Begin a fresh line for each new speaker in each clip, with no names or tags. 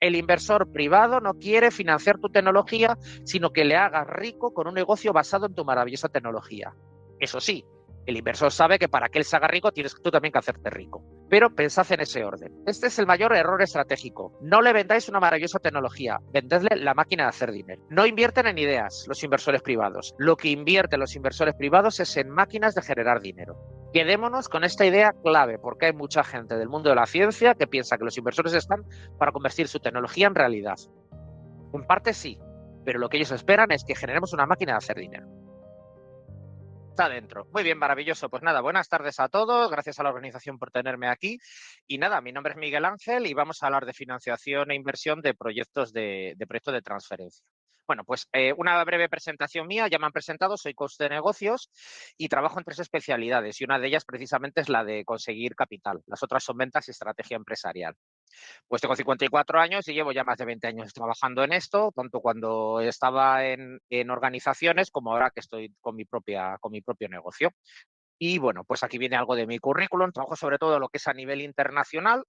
el inversor privado no quiere financiar tu tecnología, sino que le hagas rico con un negocio basado en tu maravillosa tecnología. Eso sí, el inversor sabe que para que él se haga rico tienes tú también que hacerte rico. Pero pensad en ese orden. Este es el mayor error estratégico. No le vendáis una maravillosa tecnología, vendedle la máquina de hacer dinero. No invierten en ideas los inversores privados. Lo que invierten los inversores privados es en máquinas de generar dinero. Quedémonos con esta idea clave, porque hay mucha gente del mundo de la ciencia que piensa que los inversores están para convertir su tecnología en realidad. En parte sí, pero lo que ellos esperan es que generemos una máquina de hacer dinero. Está dentro. Muy bien, maravilloso. Pues nada, buenas tardes a todos. Gracias a la organización por tenerme aquí. Y nada, mi nombre es Miguel Ángel y vamos a hablar de financiación e inversión de proyectos de transferencia. Bueno, pues una breve presentación mía. Ya me han presentado, soy coach de negocios y trabajo en 3 especialidades y una de ellas precisamente es la de conseguir capital. Las otras son ventas y estrategia empresarial. Pues tengo 54 años y llevo ya más de 20 años trabajando en esto, tanto cuando estaba en organizaciones como ahora que estoy con mi propio negocio. Y bueno, pues aquí viene algo de mi currículum. Trabajo sobre todo lo que es a nivel internacional.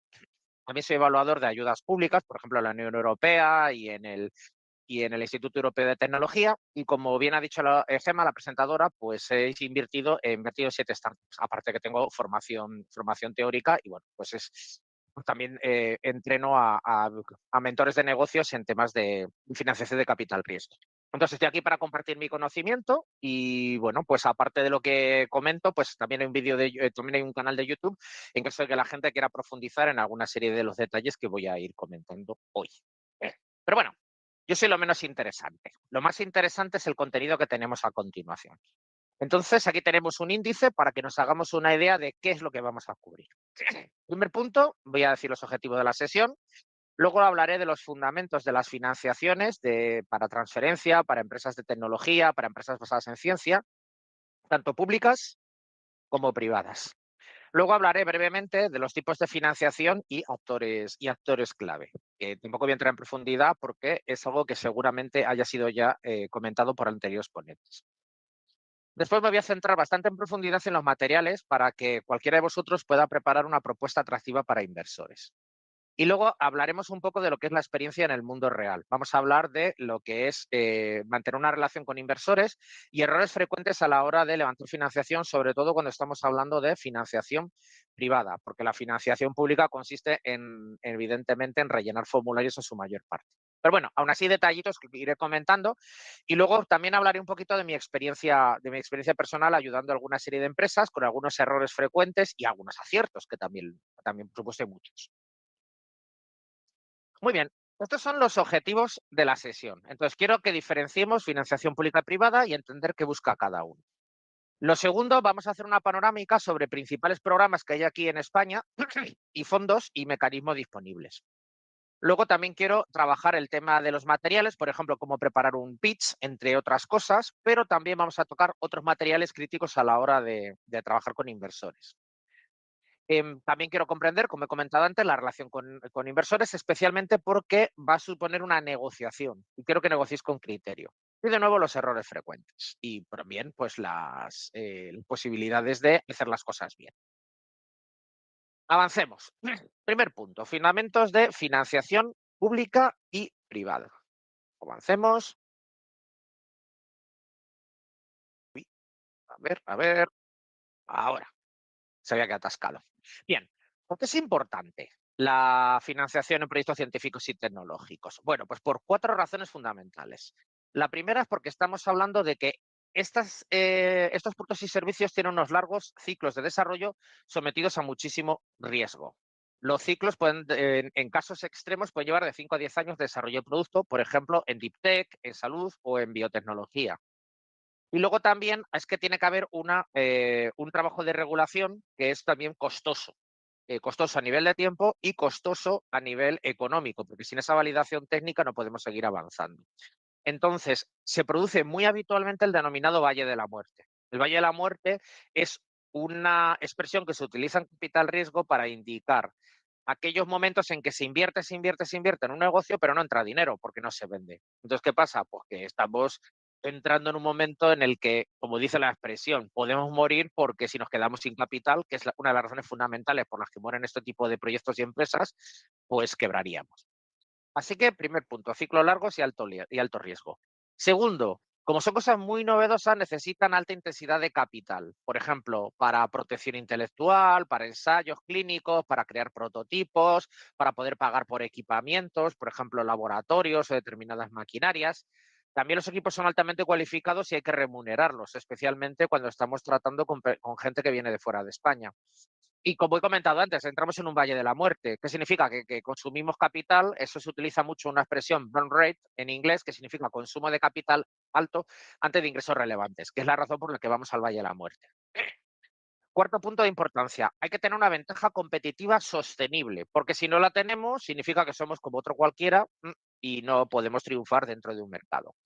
También soy evaluador de ayudas públicas, por ejemplo, en la Unión Europea y en el Instituto Europeo de Tecnología. Y como bien ha dicho Gemma, la presentadora, pues he invertido en 7 startups. Aparte que tengo formación teórica y bueno, pues también entreno a mentores de negocios en temas de financiación de capital riesgo. Entonces estoy aquí para compartir mi conocimiento y bueno, pues aparte de lo que comento, pues también hay un también hay un canal de YouTube en caso de que la gente quiera profundizar en alguna serie de los detalles que voy a ir comentando hoy. Pero bueno, yo soy lo menos interesante. Lo más interesante es el contenido que tenemos a continuación. Entonces, aquí tenemos un índice para que nos hagamos una idea de qué es lo que vamos a cubrir. Primer punto, voy a decir los objetivos de la sesión. Luego hablaré de los fundamentos de las financiaciones para transferencia, para empresas de tecnología, para empresas basadas en ciencia, tanto públicas como privadas. Luego hablaré brevemente de los tipos de financiación y actores clave. Tampoco voy a entrar en profundidad porque es algo que seguramente haya sido ya comentado por anteriores ponentes. Después me voy a centrar bastante en profundidad en los materiales para que cualquiera de vosotros pueda preparar una propuesta atractiva para inversores. Y luego hablaremos un poco de lo que es la experiencia en el mundo real. Vamos a hablar de lo que es mantener una relación con inversores y errores frecuentes a la hora de levantar financiación, sobre todo cuando estamos hablando de financiación privada, porque la financiación pública consiste evidentemente, en rellenar formularios en su mayor parte. Pero bueno, aún así detallitos que iré comentando y luego también hablaré un poquito de mi experiencia personal ayudando a alguna serie de empresas con algunos errores frecuentes y algunos aciertos que también por supuesto hay muchos. Muy bien, estos son los objetivos de la sesión. Entonces, quiero que diferenciemos financiación pública y privada y entender qué busca cada uno. Lo segundo, vamos a hacer una panorámica sobre principales programas que hay aquí en España y fondos y mecanismos disponibles. Luego también quiero trabajar el tema de los materiales, por ejemplo, cómo preparar un pitch, entre otras cosas, pero también vamos a tocar otros materiales críticos a la hora de trabajar con inversores. También quiero comprender, como he comentado antes, la relación con inversores, especialmente porque va a suponer una negociación y quiero que negociéis con criterio. Y de nuevo los errores frecuentes y también pues las posibilidades de hacer las cosas bien. Avancemos. Primer punto, fundamentos de financiación pública y privada. Avancemos. Uy, a ver, ahora. Se había quedado atascado. Bien, ¿por qué es importante la financiación en proyectos científicos y tecnológicos? Bueno, pues por 4 razones fundamentales. La primera es porque estamos hablando de que estos productos y servicios tienen unos largos ciclos de desarrollo sometidos a muchísimo riesgo. Los ciclos pueden, en casos extremos, pueden llevar de 5 a 10 años de desarrollo de producto, por ejemplo, en deep tech, en salud o en biotecnología. Y luego también es que tiene que haber un trabajo de regulación que es también costoso. Costoso a nivel de tiempo y costoso a nivel económico, porque sin esa validación técnica no podemos seguir avanzando. Entonces, se produce muy habitualmente el denominado Valle de la Muerte. El Valle de la Muerte es una expresión que se utiliza en capital riesgo para indicar aquellos momentos en que se invierte en un negocio, pero no entra dinero porque no se vende. Entonces, ¿qué pasa? Pues que estamos entrando en un momento en el que, como dice la expresión, podemos morir porque si nos quedamos sin capital, que es una de las razones fundamentales por las que mueren este tipo de proyectos y empresas, pues quebraríamos. Así que, primer punto, ciclos largos y alto riesgo. Segundo, como son cosas muy novedosas, necesitan alta intensidad de capital. Por ejemplo, para protección intelectual, para ensayos clínicos, para crear prototipos, para poder pagar por equipamientos, por ejemplo, laboratorios o determinadas maquinarias. También los equipos son altamente cualificados y hay que remunerarlos, especialmente cuando estamos tratando con gente que viene de fuera de España. Y como he comentado antes, entramos en un valle de la muerte. ¿Qué significa? Que consumimos capital. Eso se utiliza mucho una expresión burn rate en inglés, que significa consumo de capital alto antes de ingresos relevantes, que es la razón por la que vamos al valle de la muerte. Cuarto punto de importancia, hay que tener una ventaja competitiva sostenible, porque si no la tenemos, significa que somos como otro cualquiera y no podemos triunfar dentro de un mercado.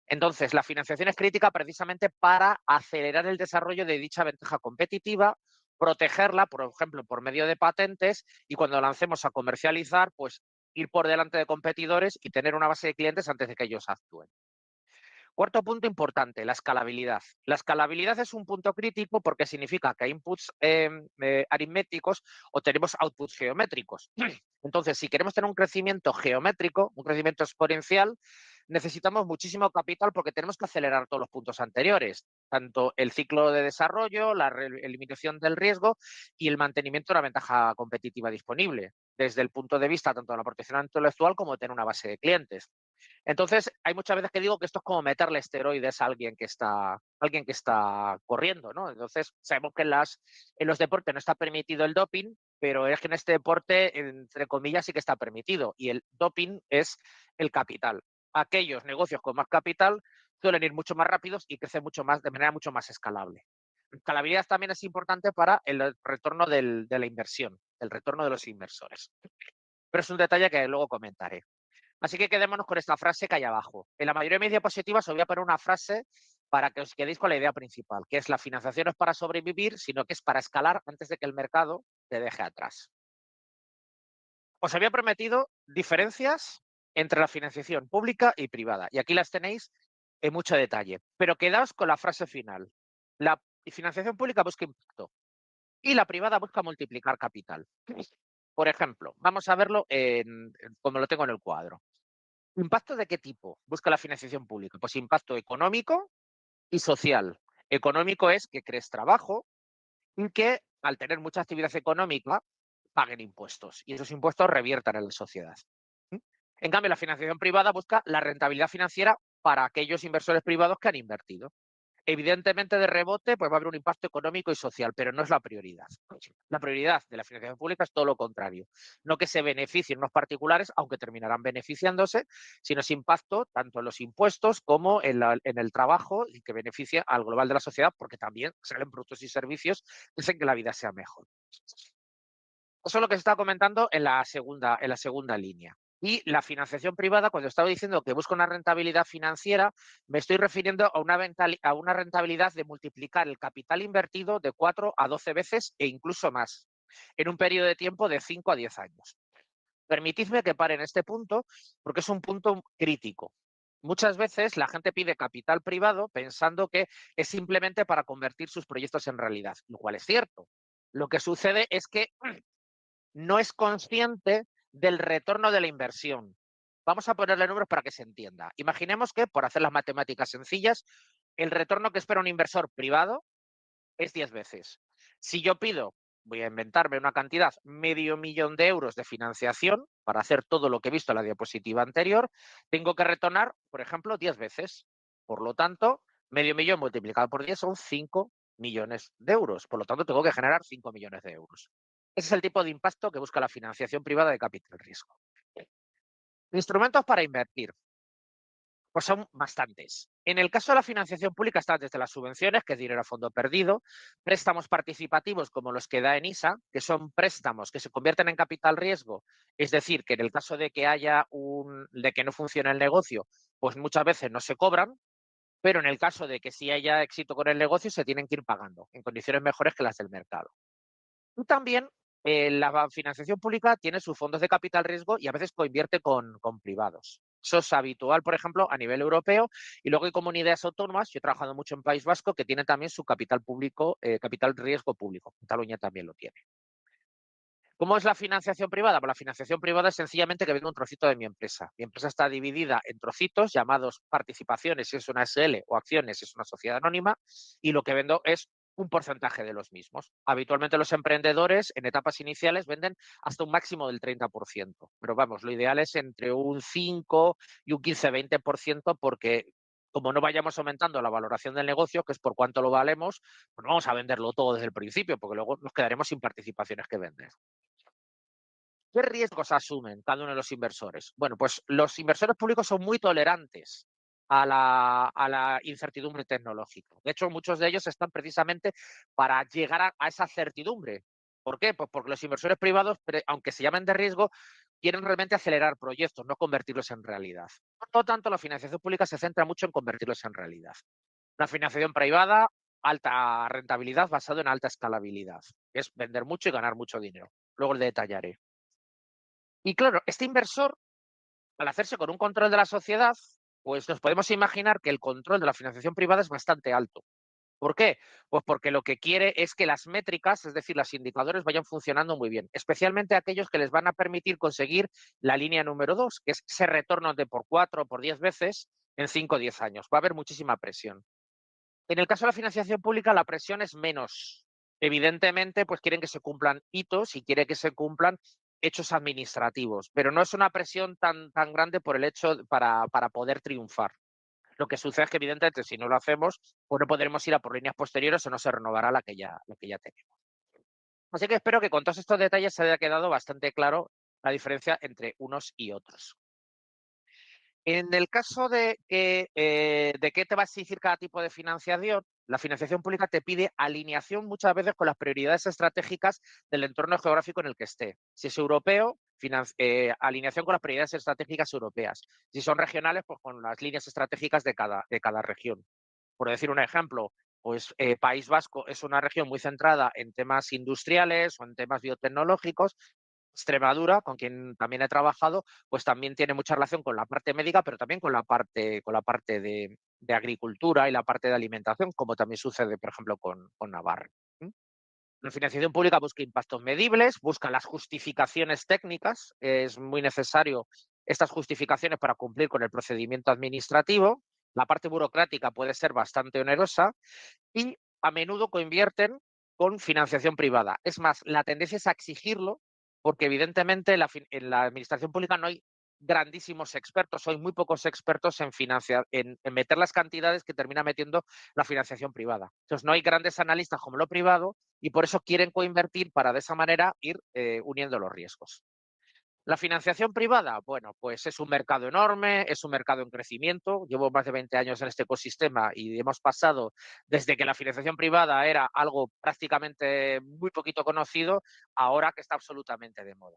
Entonces, la financiación es crítica precisamente para acelerar el desarrollo de dicha ventaja competitiva, protegerla, por ejemplo, por medio de patentes y cuando lancemos a comercializar, pues ir por delante de competidores y tener una base de clientes antes de que ellos actúen. Cuarto punto importante, la escalabilidad. La escalabilidad es un punto crítico porque significa que hay inputs aritméticos o tenemos outputs geométricos. Entonces, si queremos tener un crecimiento geométrico, un crecimiento exponencial, necesitamos muchísimo capital porque tenemos que acelerar todos los puntos anteriores, tanto el ciclo de desarrollo, la eliminación del riesgo y el mantenimiento de una ventaja competitiva disponible, desde el punto de vista tanto de la protección intelectual como de tener una base de clientes. Entonces, hay muchas veces que digo que esto es como meterle esteroides a alguien que está corriendo, ¿no? Entonces, sabemos que en los deportes no está permitido el doping, pero es que en este deporte, entre comillas, sí que está permitido. Y el doping es el capital. Aquellos negocios con más capital suelen ir mucho más rápidos y crecen mucho más, de manera mucho más escalable. Escalabilidad también es importante para el retorno de la inversión, el retorno de los inversores. Pero es un detalle que luego comentaré. Así que quedémonos con esta frase que hay abajo. En la mayoría de mis diapositivas os voy a poner una frase para que os quedéis con la idea principal, que es la financiación no es para sobrevivir, sino que es para escalar antes de que el mercado te deje atrás. Os había prometido diferencias entre la financiación pública y privada, y aquí las tenéis en mucho detalle. Pero quedaos con la frase final. La financiación pública busca impacto y la privada busca multiplicar capital. Por ejemplo, vamos a verlo como lo tengo en el cuadro. ¿Impacto de qué tipo busca la financiación pública? Pues impacto económico y social. Económico es que crees trabajo y que al tener mucha actividad económica paguen impuestos y esos impuestos reviertan en la sociedad. En cambio, la financiación privada busca la rentabilidad financiera para aquellos inversores privados que han invertido. Evidentemente, de rebote, pues va a haber un impacto económico y social, pero no es la prioridad. La prioridad de la financiación pública es todo lo contrario. No que se beneficien unos particulares, aunque terminarán beneficiándose, sino ese impacto tanto en los impuestos como en el trabajo y que beneficia al global de la sociedad, porque también salen productos y servicios que hacen que la vida sea mejor. Eso es lo que se está comentando en la segunda línea. Y la financiación privada, cuando estaba diciendo que busca una rentabilidad financiera, me estoy refiriendo a una rentabilidad de multiplicar el capital invertido de 4 a 12 veces e incluso más, en un periodo de tiempo de 5 a 10 años. Permitidme que pare en este punto, porque es un punto crítico. Muchas veces la gente pide capital privado pensando que es simplemente para convertir sus proyectos en realidad, lo cual es cierto. Lo que sucede es que no es consciente del retorno de la inversión. Vamos a ponerle números para que se entienda. Imaginemos que, por hacer las matemáticas sencillas, el retorno que espera un inversor privado es 10 veces. Si yo pido, voy a inventarme una cantidad, $500.000 de financiación para hacer todo lo que he visto en la diapositiva anterior, tengo que retornar, por ejemplo, 10 veces. Por lo tanto, $500.000 multiplicado por 10 son 5 millones de euros. Por lo tanto, tengo que generar 5 millones de euros. Ese es el tipo de impacto que busca la financiación privada de capital riesgo. Instrumentos para invertir. Pues son bastantes. En el caso de la financiación pública está desde las subvenciones, que es dinero a fondo perdido, préstamos participativos como los que da ENISA, que son préstamos que se convierten en capital riesgo, es decir, que en el caso de que de que no funcione el negocio, pues muchas veces no se cobran, pero en el caso de que sí haya éxito con el negocio, se tienen que ir pagando en condiciones mejores que las del mercado. Y también la financiación pública tiene sus fondos de capital riesgo y a veces coinvierte con privados. Eso es habitual, por ejemplo, a nivel europeo. Y luego hay comunidades autónomas, yo he trabajado mucho en País Vasco, que tiene también su capital público, capital riesgo público. Cataluña también lo tiene. ¿Cómo es la financiación privada? Pues la financiación privada es sencillamente que vendo un trocito de mi empresa. Mi empresa está dividida en trocitos llamados participaciones, si es una SL, o acciones, si es una sociedad anónima, y lo que vendo es un porcentaje de los mismos. Habitualmente los emprendedores en etapas iniciales venden hasta un máximo del 30%, pero vamos, lo ideal es entre un 5 y un 15-20%, porque como no vayamos aumentando la valoración del negocio, que es por cuánto lo valemos, pues no vamos a venderlo todo desde el principio, porque luego nos quedaremos sin participaciones que vender. ¿Qué riesgos asumen cada uno de los inversores? Bueno, pues los inversores públicos son muy tolerantes a la incertidumbre tecnológica. De hecho, muchos de ellos están precisamente para llegar a esa certidumbre. ¿Por qué? Pues porque los inversores privados, aunque se llamen de riesgo, quieren realmente acelerar proyectos, no convertirlos en realidad. Por lo tanto, la financiación pública se centra mucho en convertirlos en realidad. La financiación privada, alta rentabilidad basado en alta escalabilidad. Es vender mucho y ganar mucho dinero. Luego le detallaré. Y claro, este inversor, al hacerse con un control de la sociedad, pues nos podemos imaginar que el control de la financiación privada es bastante alto. ¿Por qué? Pues porque lo que quiere es que las métricas, es decir, los indicadores, vayan funcionando muy bien, especialmente aquellos que les van a permitir conseguir la línea número 2, que es ese retorno de por 4 o por 10 veces en 5 o 10 años. Va a haber muchísima presión. En el caso de la financiación pública, la presión es menos. Evidentemente, pues quieren que se cumplan hitos y quiere que se cumplan hechos administrativos, pero no es una presión tan grande por el hecho para poder triunfar. Lo que sucede es que, evidentemente, si no lo hacemos, pues no podremos ir a por líneas posteriores o no se renovará la que ya tenemos. Así que espero que con todos estos detalles se haya quedado bastante claro la diferencia entre unos y otros. En el caso de qué te va a exigir cada tipo de financiación, la financiación pública te pide alineación muchas veces con las prioridades estratégicas del entorno geográfico en el que esté. Si es europeo, alineación con las prioridades estratégicas europeas. Si son regionales, pues con las líneas estratégicas de cada región. Por decir un ejemplo, pues País Vasco es una región muy centrada en temas industriales o en temas biotecnológicos. Extremadura, con quien también he trabajado, pues también tiene mucha relación con la parte médica, pero también con la parte de agricultura y la parte de alimentación, como también sucede, por ejemplo, con Navarra. ¿Mm? La financiación pública busca impactos medibles, busca las justificaciones técnicas. Es muy necesario estas justificaciones para cumplir con el procedimiento administrativo. La parte burocrática puede ser bastante onerosa y a menudo coinvierten con financiación privada. Es más, la tendencia es a exigirlo porque evidentemente en la administración pública no hay grandísimos expertos, hay muy pocos expertos en meter las cantidades que termina metiendo la financiación privada. Entonces no hay grandes analistas como lo privado y por eso quieren coinvertir para de esa manera ir uniendo los riesgos. La financiación privada, bueno, pues es un mercado enorme, es un mercado en crecimiento. Llevo más de 20 años en este ecosistema y hemos pasado desde que la financiación privada era algo prácticamente muy poquito conocido, ahora que está absolutamente de moda.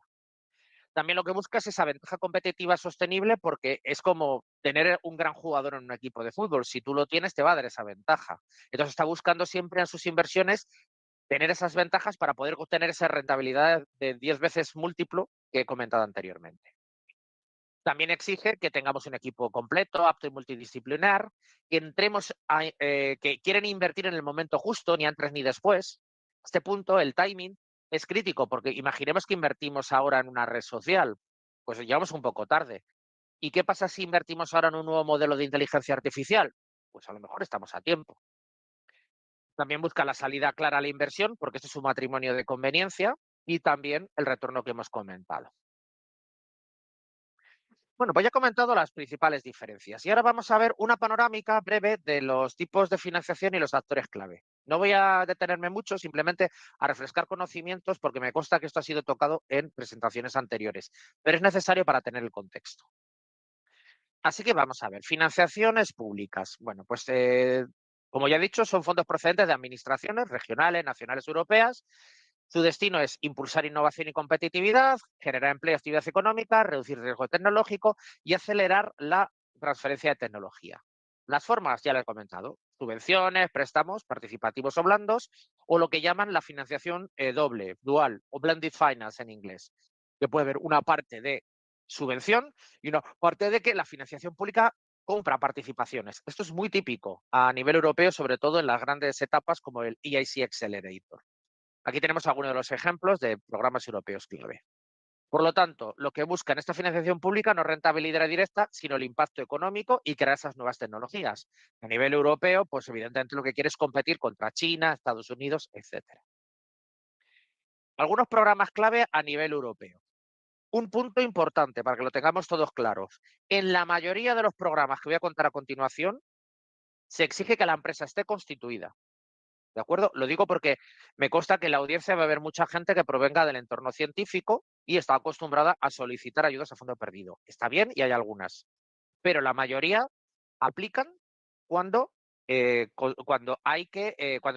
También lo que busca es esa ventaja competitiva sostenible porque es como tener un gran jugador en un equipo de fútbol. Si tú lo tienes, te va a dar esa ventaja. Entonces está buscando siempre en sus inversiones tener esas ventajas para poder obtener esa rentabilidad de 10 veces múltiplo que he comentado anteriormente. También exige que tengamos un equipo completo, apto y multidisciplinar, que quieren invertir en el momento justo, ni antes ni después. A este punto, el timing es crítico, porque imaginemos que invertimos ahora en una red social, pues llegamos un poco tarde. ¿Y qué pasa si invertimos ahora en un nuevo modelo de inteligencia artificial? Pues a lo mejor estamos a tiempo. También busca la salida clara a la inversión, porque esto es un matrimonio de conveniencia, y también el retorno que hemos comentado. Bueno, pues ya he comentado las principales diferencias y ahora vamos a ver una panorámica breve de los tipos de financiación y los actores clave. No voy a detenerme mucho, simplemente a refrescar conocimientos porque me consta que esto ha sido tocado en presentaciones anteriores, pero es necesario para tener el contexto. Así que vamos a ver, financiaciones públicas. Bueno, pues como ya he dicho, son fondos procedentes de administraciones regionales, nacionales, europeas. Su destino es impulsar innovación y competitividad, generar empleo y actividad económica, reducir riesgo tecnológico y acelerar la transferencia de tecnología. Las formas, ya lo he comentado, subvenciones, préstamos, participativos o blandos, o lo que llaman la financiación doble, dual o blended finance en inglés, que puede haber una parte de subvención y una parte de que la financiación pública compra participaciones. Esto es muy típico a nivel europeo, sobre todo en las grandes etapas como el EIC Accelerator. Aquí tenemos algunos de los ejemplos de programas europeos clave. Por lo tanto, lo que busca en esta financiación pública no es rentabilidad directa, sino el impacto económico y crear esas nuevas tecnologías. A nivel europeo, pues evidentemente lo que quiere es competir contra China, Estados Unidos, etcétera. Algunos programas clave a nivel europeo. Un punto importante para que lo tengamos todos claros. En la mayoría de los programas que voy a contar a continuación, se exige que la empresa esté constituida. ¿De acuerdo? Lo digo porque me consta que en la audiencia va a haber mucha gente que provenga del entorno científico y está acostumbrada a solicitar ayudas a fondo perdido. Está bien y hay algunas, pero la mayoría aplican cuando, cuando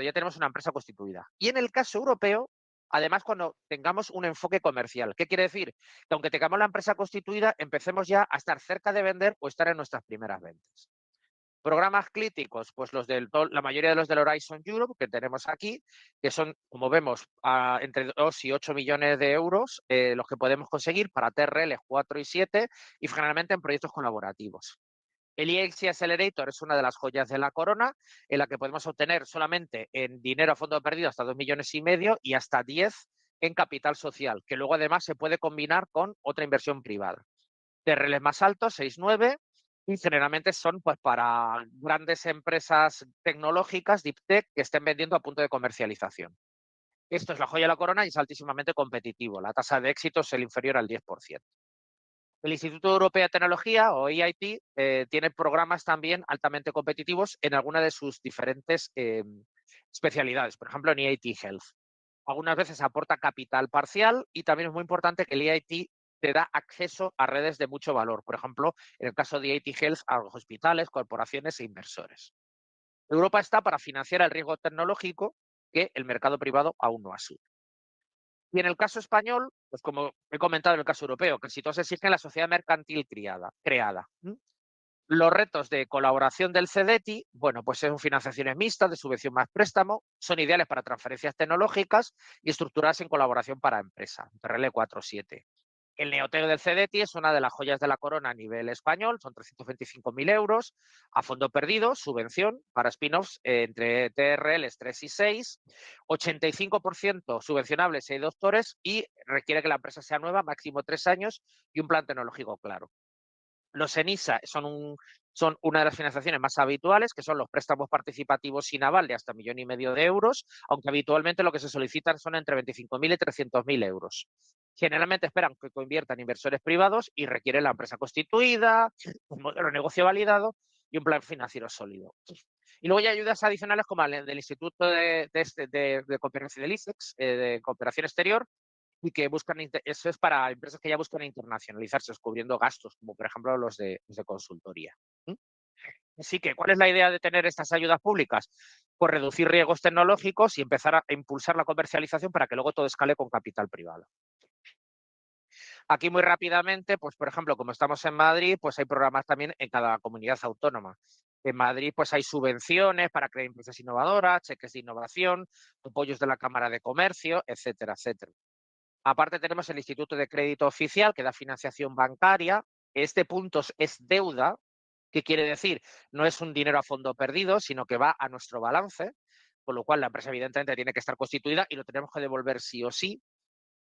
ya tenemos una empresa constituida. Y en el caso europeo, además, cuando tengamos un enfoque comercial. ¿Qué quiere decir? Que aunque tengamos la empresa constituida, empecemos ya a estar cerca de vender o estar en nuestras primeras ventas. Programas críticos, pues la mayoría de los del Horizon Europe que tenemos aquí, que son, como vemos, entre 2 y 8 millones de euros, los que podemos conseguir para TRL 4 y 7 y generalmente en proyectos colaborativos. El EXI Accelerator es una de las joyas de la corona, en la que podemos obtener solamente en dinero a fondo perdido hasta 2,5 millones y hasta 10 en capital social, que luego además se puede combinar con otra inversión privada. TRLs más altos, 6,9, y generalmente son pues para grandes empresas tecnológicas, Deep Tech, que estén vendiendo a punto de comercialización. Esto es la joya de la corona y es altísimamente competitivo. La tasa de éxito es el inferior al 10%. El Instituto Europeo de Tecnología, o EIT, tiene programas también altamente competitivos en alguna de sus diferentes especialidades, por ejemplo, en EIT Health. Algunas veces aporta capital parcial y también es muy importante que el EIT te da acceso a redes de mucho valor. Por ejemplo, en el caso de EIT Health, a hospitales, corporaciones e inversores. Europa está para financiar el riesgo tecnológico que el mercado privado aún no asume. Y en el caso español, pues como he comentado en el caso europeo, casi todos exigen la sociedad mercantil creada. Los retos de colaboración del CEDETI, bueno, pues son financiaciones mixtas de subvención más préstamo, son ideales para transferencias tecnológicas y estructuradas en colaboración para empresa, TRL 4.7. El Neotec del CEDETI es una de las joyas de la corona a nivel español, son 325.000 euros, a fondo perdido, subvención para spin-offs entre TRLs 3 y 6, 85% subvencionables si hay doctores y requiere que la empresa sea nueva, máximo 3 años y un plan tecnológico claro. Los ENISA son una de las financiaciones más habituales, que son los préstamos participativos sin aval de hasta 1,5 millones de euros, aunque habitualmente lo que se solicitan son entre 25.000 y 300.000 euros. Generalmente esperan que inviertan inversores privados y requieren la empresa constituida, un modelo de negocio validado y un plan financiero sólido. Y luego hay ayudas adicionales como el del Instituto de Cooperación del ICEX, de Cooperación Exterior, y que buscan, eso es para empresas que ya buscan internacionalizarse, cubriendo gastos, como por ejemplo los de consultoría. Así que, ¿cuál es la idea de tener estas ayudas públicas? Pues reducir riesgos tecnológicos y empezar a impulsar la comercialización para que luego todo escale con capital privado. Aquí muy rápidamente, pues por ejemplo, como estamos en Madrid, pues hay programas también en cada comunidad autónoma. En Madrid pues hay subvenciones para crear empresas innovadoras, cheques de innovación, apoyos de la Cámara de Comercio, etcétera, etcétera. Aparte tenemos el Instituto de Crédito Oficial, que da financiación bancaria. Este punto es deuda. ¿Qué quiere decir? No es un dinero a fondo perdido, sino que va a nuestro balance, con lo cual la empresa evidentemente tiene que estar constituida y lo tenemos que devolver sí o sí.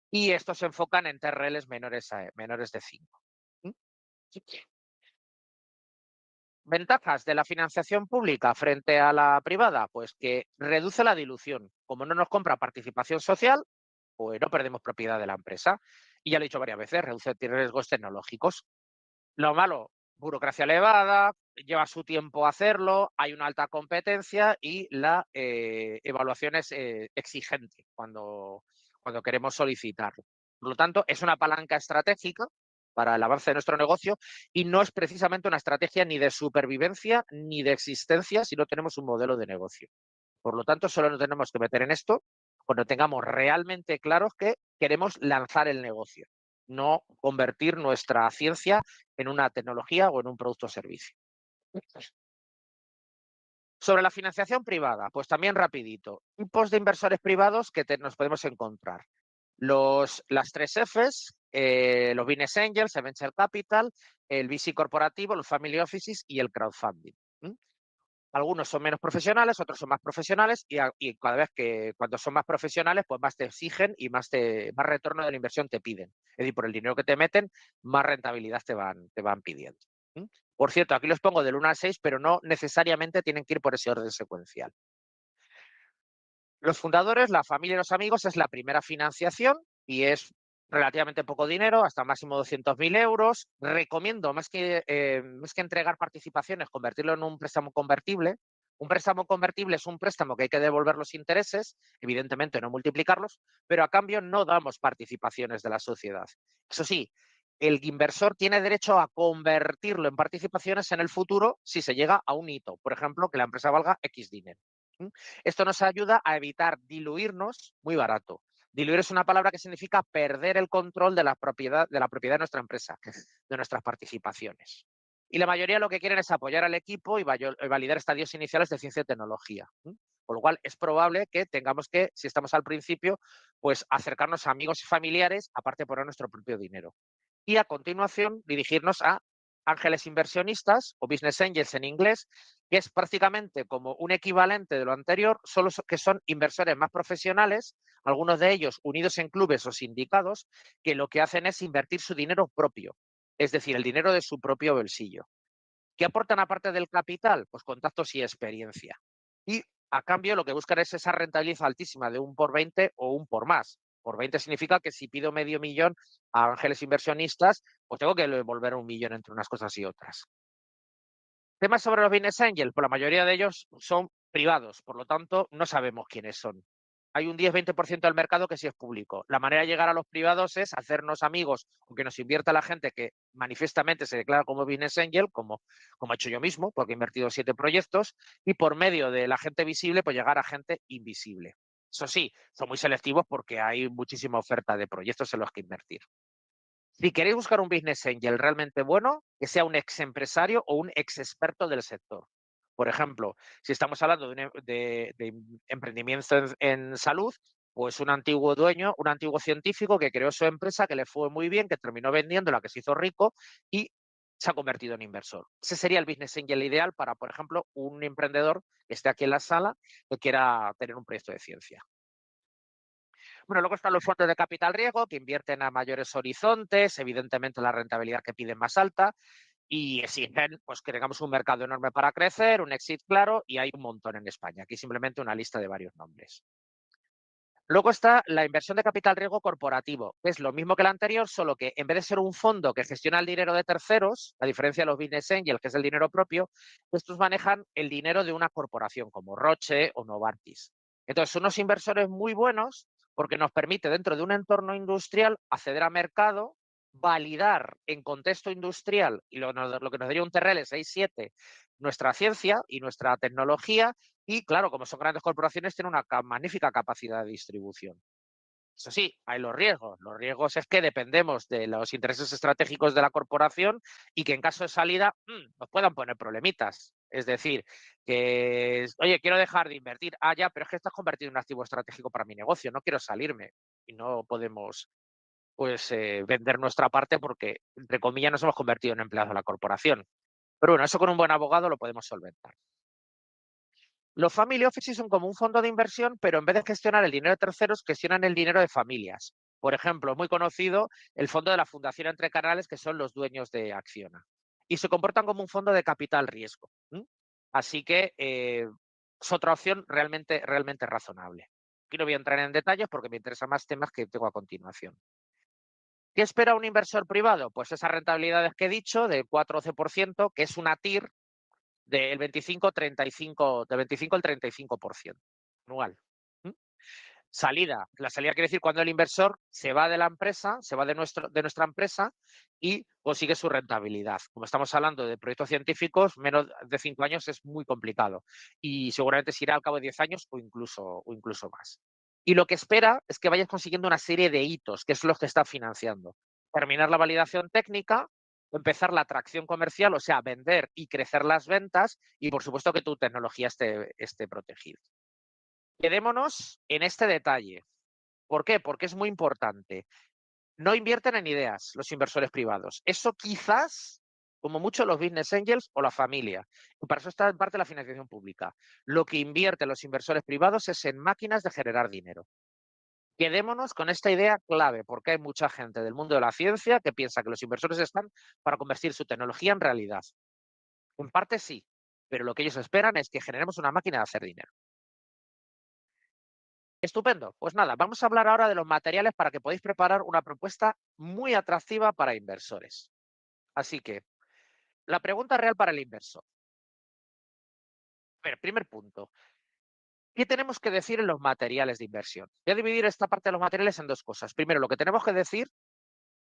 Y estos se enfocan en TRLs menores de 5. Ventajas de la financiación pública frente a la privada, pues que reduce la dilución. Como no nos compra participación social, pues no perdemos propiedad de la empresa. Y ya lo he dicho varias veces, reduce riesgos tecnológicos. Lo malo, burocracia elevada, lleva su tiempo hacerlo, hay una alta competencia y la evaluación es exigente cuando queremos solicitarlo. Por lo tanto, es una palanca estratégica para el avance de nuestro negocio y no es precisamente una estrategia ni de supervivencia ni de existencia si no tenemos un modelo de negocio. Por lo tanto, solo nos tenemos que meter en esto cuando tengamos realmente claros que queremos lanzar el negocio, no convertir nuestra ciencia en una tecnología o en un producto o servicio. Sobre la financiación privada, pues también rapidito. Tipos de inversores privados que nos podemos encontrar. Las 3 Fs, los Business Angels, el Venture Capital, el VC corporativo, los Family Offices y el crowdfunding. Algunos son menos profesionales, otros son más profesionales y cada vez que cuando son más profesionales, pues más te exigen y más retorno de la inversión te piden. Es decir, por el dinero que te meten, más rentabilidad te van pidiendo. ¿Mm? Por cierto, aquí los pongo del 1 al 6, pero no necesariamente tienen que ir por ese orden secuencial. Los fundadores, la familia y los amigos es la primera financiación y es relativamente poco dinero, hasta máximo 200.000 euros. Recomiendo, más que entregar participaciones, convertirlo en un préstamo convertible. Un préstamo convertible es un préstamo que hay que devolver los intereses, evidentemente no multiplicarlos, pero a cambio no damos participaciones de la sociedad. Eso sí, el inversor tiene derecho a convertirlo en participaciones en el futuro si se llega a un hito, por ejemplo, que la empresa valga X dinero. Esto nos ayuda a evitar diluirnos muy barato. Diluir es una palabra que significa perder el control de la propiedad de nuestra empresa, de nuestras participaciones. Y la mayoría lo que quieren es apoyar al equipo y validar estadios iniciales de ciencia y tecnología. Por lo cual es probable que tengamos que, si estamos al principio, pues acercarnos a amigos y familiares, aparte de poner nuestro propio dinero. Y a continuación dirigirnos a ángeles inversionistas o business angels en inglés, que es prácticamente como un equivalente de lo anterior, solo que son inversores más profesionales, algunos de ellos unidos en clubes o sindicados, que lo que hacen es invertir su dinero propio, es decir, el dinero de su propio bolsillo. ¿Qué aportan aparte del capital? Pues contactos y experiencia. Y a cambio lo que buscan es esa rentabilidad altísima de 1 por 20 o 1 por más. Por 20 significa que si pido medio millón a ángeles inversionistas, pues tengo que devolver 1 millón entre unas cosas y otras. Temas sobre los business angels, pues la mayoría de ellos son privados, por lo tanto no sabemos quiénes son. Hay un 10-20% del mercado que sí es público. La manera de llegar a los privados es hacernos amigos o que nos invierta la gente que manifiestamente se declara como business angel, como he hecho yo mismo, porque he invertido 7 proyectos, y por medio de la gente visible, pues llegar a gente invisible. Eso sí, son muy selectivos porque hay muchísima oferta de proyectos en los que invertir. Si queréis buscar un business angel realmente bueno, que sea un ex empresario o un ex experto del sector. Por ejemplo, si estamos hablando de emprendimiento en salud, pues un antiguo dueño, un antiguo científico que creó su empresa, que le fue muy bien, que terminó vendiendo, la que se hizo rico y se ha convertido en inversor. Ese sería el business angel ideal para, por ejemplo, un emprendedor que esté aquí en la sala que quiera tener un proyecto de ciencia. Bueno, luego están los fondos de capital riesgo que invierten a mayores horizontes, evidentemente la rentabilidad que piden más alta y exigen pues, que tengamos un mercado enorme para crecer, un exit claro y hay un montón en España. Aquí simplemente una lista de varios nombres. Luego está la inversión de capital riesgo corporativo, que es lo mismo que la anterior, solo que en vez de ser un fondo que gestiona el dinero de terceros, a diferencia de los business angels, que es el dinero propio, estos manejan el dinero de una corporación como Roche o Novartis. Entonces, son unos inversores muy buenos porque nos permite, dentro de un entorno industrial, acceder a mercado, validar en contexto industrial y lo que nos daría un TRL 6-7 nuestra ciencia y nuestra tecnología y claro, como son grandes corporaciones, tienen una magnífica capacidad de distribución. Eso sí, hay los riesgos. Los riesgos es que dependemos de los intereses estratégicos de la corporación y que en caso de salida nos puedan poner problemitas. Es decir, que, oye, quiero dejar de invertir. Ah, ya, pero es que estás convertido en un activo estratégico para mi negocio. No quiero salirme. Y no podemos pues vender nuestra parte porque, entre comillas, nos hemos convertido en empleados de la corporación. Pero bueno, eso con un buen abogado lo podemos solventar. Los family offices son como un fondo de inversión, pero en vez de gestionar el dinero de terceros, gestionan el dinero de familias. Por ejemplo, muy conocido el fondo de la Fundación Entre Canales, que son los dueños de Acciona. Y se comportan como un fondo de capital riesgo. Así que es otra opción realmente razonable. Aquí no voy a entrar en detalles porque me interesan más temas que tengo a continuación. ¿Qué espera un inversor privado? Pues esas rentabilidades que he dicho, del 4-12%, que es una TIR del 25-35, del 25 al 35% anual. Salida. La salida quiere decir cuando el inversor se va de la empresa, se va de nuestra empresa y consigue su rentabilidad. Como estamos hablando de proyectos científicos, menos de 5 años es muy complicado y seguramente se irá al cabo de 10 años o incluso más. Y lo que espera es que vayas consiguiendo una serie de hitos, que es lo que está financiando. Terminar la validación técnica, empezar la atracción comercial, o sea, vender y crecer las ventas y, por supuesto, que tu tecnología esté protegida. Quedémonos en este detalle. ¿Por qué? Porque es muy importante. No invierten en ideas los inversores privados. Eso quizás como mucho los business angels o la familia. Y para eso está en parte la financiación pública. Lo que invierten los inversores privados es en máquinas de generar dinero. Quedémonos con esta idea clave, porque hay mucha gente del mundo de la ciencia que piensa que los inversores están para convertir su tecnología en realidad. En parte sí, pero lo que ellos esperan es que generemos una máquina de hacer dinero. Estupendo. Pues nada, vamos a hablar ahora de los materiales para que podáis preparar una propuesta muy atractiva para inversores. Así que, la pregunta real para el inversor. A ver, primer punto. ¿Qué tenemos que decir en los materiales de inversión? Voy a dividir esta parte de los materiales en dos cosas. Primero, lo que tenemos que decir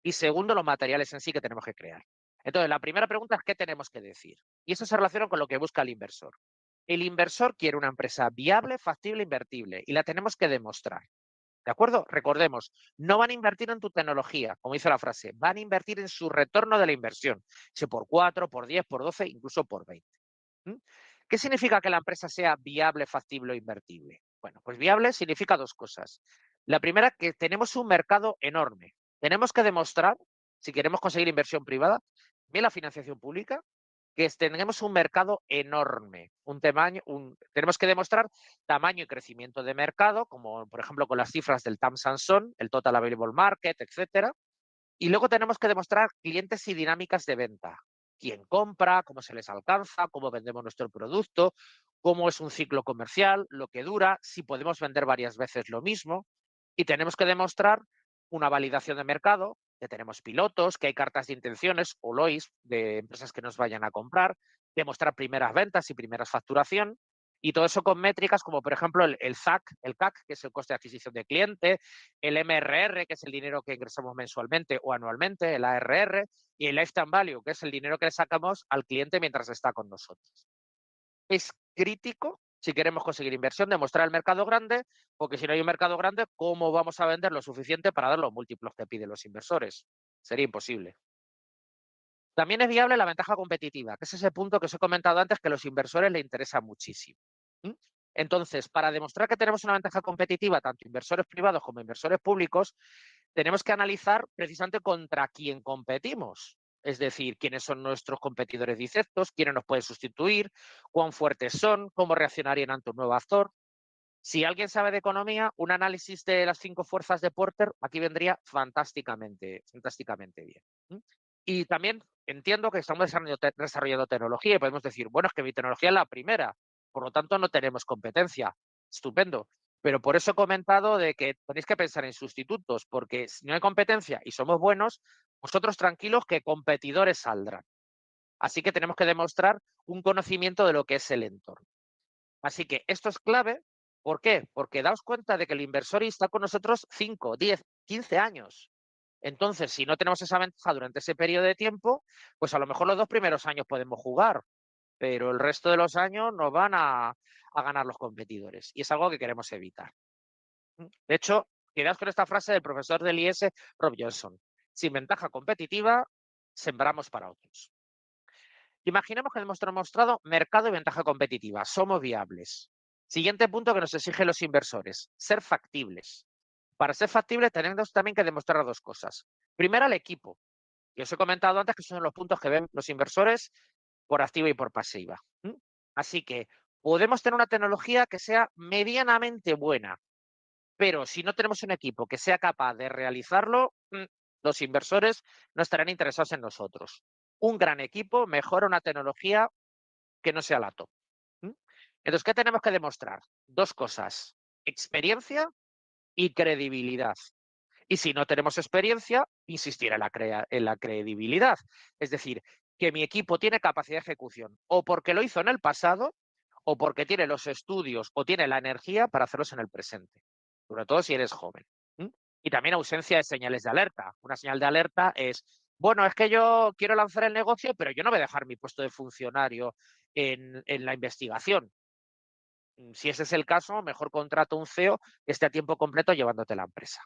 y segundo, los materiales en sí que tenemos que crear. Entonces, la primera pregunta es ¿qué tenemos que decir? Y eso se relaciona con lo que busca el inversor. El inversor quiere una empresa viable, factible, invertible y la tenemos que demostrar. ¿De acuerdo? Recordemos, no van a invertir en tu tecnología, como dice la frase, van a invertir en su retorno de la inversión, si por 4, por 10, por 12, incluso por 20. ¿Mm? ¿Qué significa que la empresa sea viable, factible o invertible? Bueno, pues viable significa dos cosas. La primera, que tenemos un mercado enorme. Tenemos que demostrar, si queremos conseguir inversión privada, bien la financiación pública, que tenemos un mercado enorme, tenemos que demostrar tamaño y crecimiento de mercado, como por ejemplo con las cifras del TAM Samsung, el Total Available Market, etcétera. Y luego tenemos que demostrar clientes y dinámicas de venta. Quién compra, cómo se les alcanza, cómo vendemos nuestro producto, cómo es un ciclo comercial, lo que dura, si podemos vender varias veces lo mismo. Y tenemos que demostrar una validación de mercado, que tenemos pilotos, que hay cartas de intenciones o LOIs de empresas que nos vayan a comprar, demostrar primeras ventas y primeras facturación. Y todo eso con métricas como, por ejemplo, el SAC, el CAC, que es el coste de adquisición de cliente, el MRR, que es el dinero que ingresamos mensualmente o anualmente, el ARR, y el Lifetime Value, que es el dinero que le sacamos al cliente mientras está con nosotros. Es crítico, si queremos conseguir inversión, demostrar el mercado grande, porque si no hay un mercado grande, ¿cómo vamos a vender lo suficiente para dar los múltiplos que piden los inversores? Sería imposible. También es viable la ventaja competitiva, que es ese punto que os he comentado antes que a los inversores les interesa muchísimo. ¿Mm? Entonces, para demostrar que tenemos una ventaja competitiva, tanto inversores privados como inversores públicos, tenemos que analizar precisamente contra quién competimos. Es decir, quiénes son nuestros competidores directos, quiénes nos pueden sustituir, cuán fuertes son, cómo reaccionarían ante un nuevo actor. Si alguien sabe de economía, un análisis de las 5 fuerzas de Porter aquí vendría fantásticamente, fantásticamente bien. ¿Mm? Y también entiendo que estamos desarrollando tecnología y podemos decir, bueno, es que mi tecnología es la primera, por lo tanto no tenemos competencia. Estupendo. Pero por eso he comentado de que tenéis que pensar en sustitutos, porque si no hay competencia y somos buenos, vosotros tranquilos que competidores saldrán. Así que tenemos que demostrar un conocimiento de lo que es el entorno. Así que esto es clave. ¿Por qué? Porque daos cuenta de que el inversor está con nosotros 5, 10, 15 años. Entonces, si no tenemos esa ventaja durante ese periodo de tiempo, pues a lo mejor los 2 primeros años podemos jugar, pero el resto de los años nos van a ganar los competidores. Y es algo que queremos evitar. De hecho, quedaos con esta frase del profesor del IES, Rob Johnson. Sin ventaja competitiva, sembramos para otros. Imaginemos que hemos mostrado mercado y ventaja competitiva. Somos viables. Siguiente punto que nos exigen los inversores, ser factibles. Para ser factibles tenemos también que demostrar dos cosas. Primero, el equipo, que os he comentado antes que son los puntos que ven los inversores por activa y por pasiva. Así que podemos tener una tecnología que sea medianamente buena, pero si no tenemos un equipo que sea capaz de realizarlo, los inversores no estarán interesados en nosotros. Un gran equipo mejora una tecnología que no sea la top. Entonces, ¿qué tenemos que demostrar? Dos cosas, experiencia y credibilidad. Y si no tenemos experiencia, insistir en la credibilidad. Es decir, que mi equipo tiene capacidad de ejecución, o porque lo hizo en el pasado, o porque tiene los estudios o tiene la energía para hacerlos en el presente, sobre todo si eres joven. Y también ausencia de señales de alerta. Una señal de alerta es, bueno, es que yo quiero lanzar el negocio, pero yo no voy a dejar mi puesto de funcionario en la investigación. Si ese es el caso, mejor contrato un CEO que esté a tiempo completo llevándote la empresa.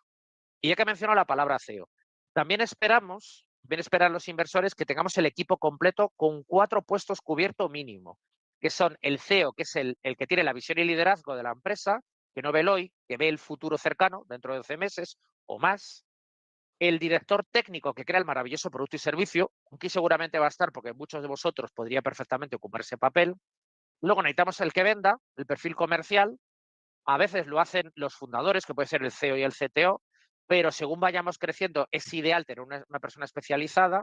Y ya que menciono la palabra CEO, también esperan los inversores que tengamos el equipo completo con 4 puestos cubierto mínimo, que son el CEO, que es el que tiene la visión y liderazgo de la empresa, que no ve el hoy, que ve el futuro cercano, dentro de 12 meses o más. el director técnico que crea el maravilloso producto y servicio, aquí seguramente va a estar porque muchos de vosotros podría perfectamente ocupar ese papel. Luego necesitamos el que venda, el perfil comercial. A veces lo hacen los fundadores, que puede ser el CEO y el CTO, pero según vayamos creciendo es ideal tener una persona especializada.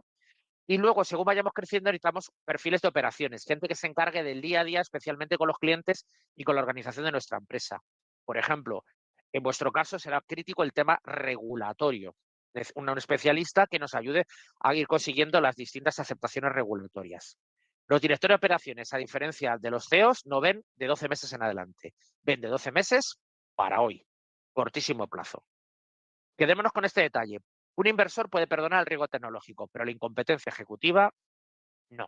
Y luego, según vayamos creciendo, necesitamos perfiles de operaciones, gente que se encargue del día a día, especialmente con los clientes y con la organización de nuestra empresa. Por ejemplo, en vuestro caso será crítico el tema regulatorio. Es un especialista que nos ayude a ir consiguiendo las distintas aceptaciones regulatorias. Los directores de operaciones, a diferencia de los CEOs, no ven de 12 meses en adelante. Ven de 12 meses para hoy. Cortísimo plazo. Quedémonos con este detalle. Un inversor puede perdonar el riesgo tecnológico, pero la incompetencia ejecutiva no.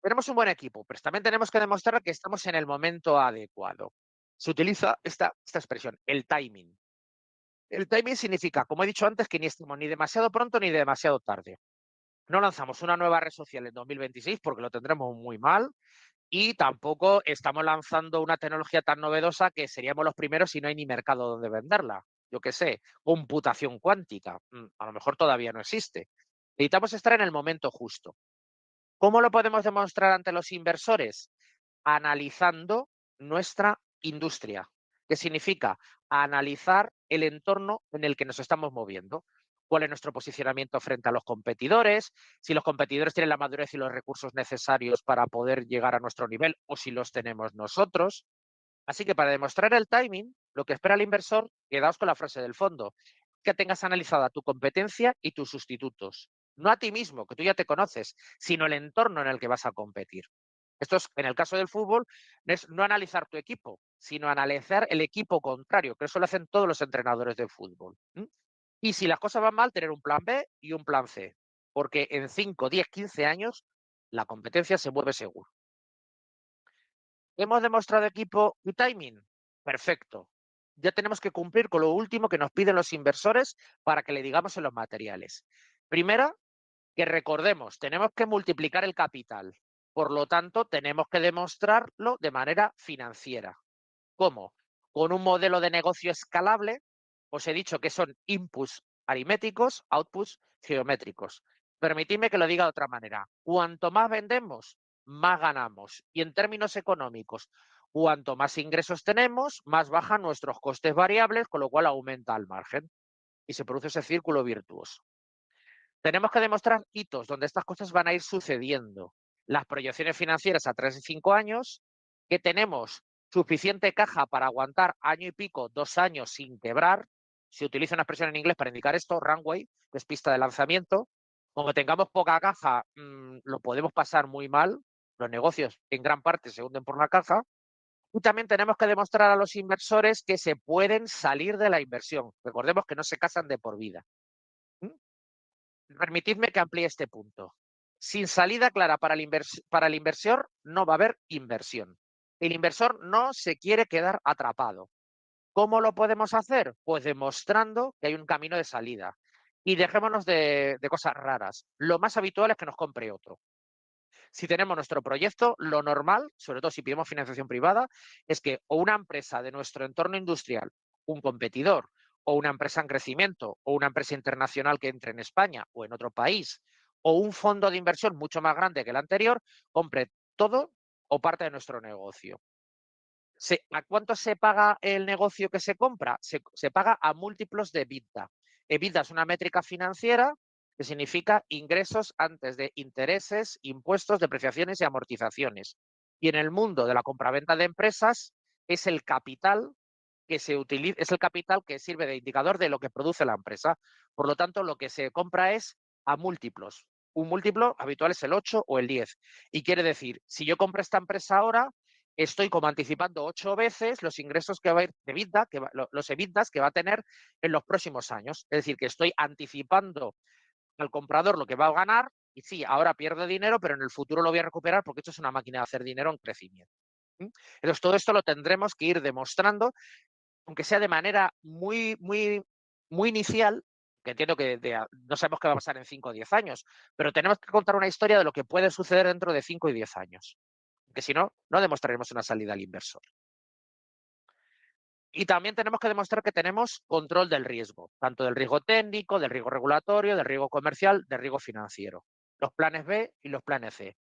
Tenemos un buen equipo, pero también tenemos que demostrar que estamos en el momento adecuado. Se utiliza esta expresión, el timing. El timing significa, como he dicho antes, que ni estamos ni demasiado pronto ni demasiado tarde. No lanzamos una nueva red social en 2026 porque lo tendremos muy mal y tampoco estamos lanzando una tecnología tan novedosa que seríamos los primeros y no hay ni mercado donde venderla. Yo qué sé, computación cuántica. A lo mejor todavía no existe. Necesitamos estar en el momento justo. ¿Cómo lo podemos demostrar ante los inversores? Analizando nuestra industria. ¿Qué significa? Analizar el entorno en el que nos estamos moviendo. ¿Cuál es nuestro posicionamiento frente a los competidores? Si los competidores tienen la madurez y los recursos necesarios para poder llegar a nuestro nivel o si los tenemos nosotros. Así que para demostrar el timing, lo que espera el inversor, quedaos con la frase del fondo, que tengas analizada tu competencia y tus sustitutos. No a ti mismo, que tú ya te conoces, sino el entorno en el que vas a competir. Esto es, en el caso del fútbol, es no analizar tu equipo, sino analizar el equipo contrario, que eso lo hacen todos los entrenadores de fútbol. Y si las cosas van mal, tener un plan B y un plan C, porque en 5, 10, 15 años la competencia se mueve seguro. ¿Hemos demostrado equipo y timing? Perfecto. Ya tenemos que cumplir con lo último que nos piden los inversores para que le digamos en los materiales. Primera, que recordemos, tenemos que multiplicar el capital. Por lo tanto, tenemos que demostrarlo de manera financiera. ¿Cómo? Con un modelo de negocio escalable. Os he dicho que son inputs aritméticos, outputs geométricos. Permitidme que lo diga de otra manera. Cuanto más vendemos, más ganamos. Y en términos económicos, cuanto más ingresos tenemos, más bajan nuestros costes variables, con lo cual aumenta el margen. Y se produce ese círculo virtuoso. Tenemos que demostrar hitos donde estas cosas van a ir sucediendo. Las proyecciones financieras a 3 y 5 años, que tenemos suficiente caja para aguantar año y pico, 2 años sin quebrar. Se utiliza una expresión en inglés para indicar esto, runway, que es pista de lanzamiento. Como tengamos poca caja, lo podemos pasar muy mal. Los negocios en gran parte se hunden por la caja. Y también tenemos que demostrar a los inversores que se pueden salir de la inversión. Recordemos que no se casan de por vida. Permitidme que amplíe este punto. Sin salida clara para el inversor, no va a haber inversión. El inversor no se quiere quedar atrapado. ¿Cómo lo podemos hacer? Pues demostrando que hay un camino de salida. Y dejémonos de cosas raras. Lo más habitual es que nos compre otro. Si tenemos nuestro proyecto, lo normal, sobre todo si pedimos financiación privada, es que o una empresa de nuestro entorno industrial, un competidor, o una empresa en crecimiento, o una empresa internacional que entre en España o en otro país, o un fondo de inversión mucho más grande que el anterior, compre todo o parte de nuestro negocio. ¿A cuánto se paga el negocio que se compra? Se paga a múltiplos de EBITDA. EBITDA es una métrica financiera que significa ingresos antes de intereses, impuestos, depreciaciones y amortizaciones. Y en el mundo de la compraventa de empresas es el capital que se utiliza, es el capital que sirve de indicador de lo que produce la empresa. Por lo tanto, lo que se compra es a múltiplos. Un múltiplo habitual es el 8 o el 10. Y quiere decir, si yo compro esta empresa ahora, estoy como anticipando 8 veces los ingresos que va a ir de EBITDA, los EBITDAs que va a tener en los próximos años. Es decir, que estoy anticipando al comprador lo que va a ganar y sí, ahora pierdo dinero, pero en el futuro lo voy a recuperar porque esto es una máquina de hacer dinero en crecimiento. Entonces, todo esto lo tendremos que ir demostrando, aunque sea de manera muy, muy, muy inicial, que entiendo que no sabemos qué va a pasar en 5 o 10 años, pero tenemos que contar una historia de lo que puede suceder dentro de 5 y 10 años. Que si no, no demostraremos una salida al inversor. Y también tenemos que demostrar que tenemos control del riesgo, tanto del riesgo técnico, del riesgo regulatorio, del riesgo comercial, del riesgo financiero. Los planes B y los planes C.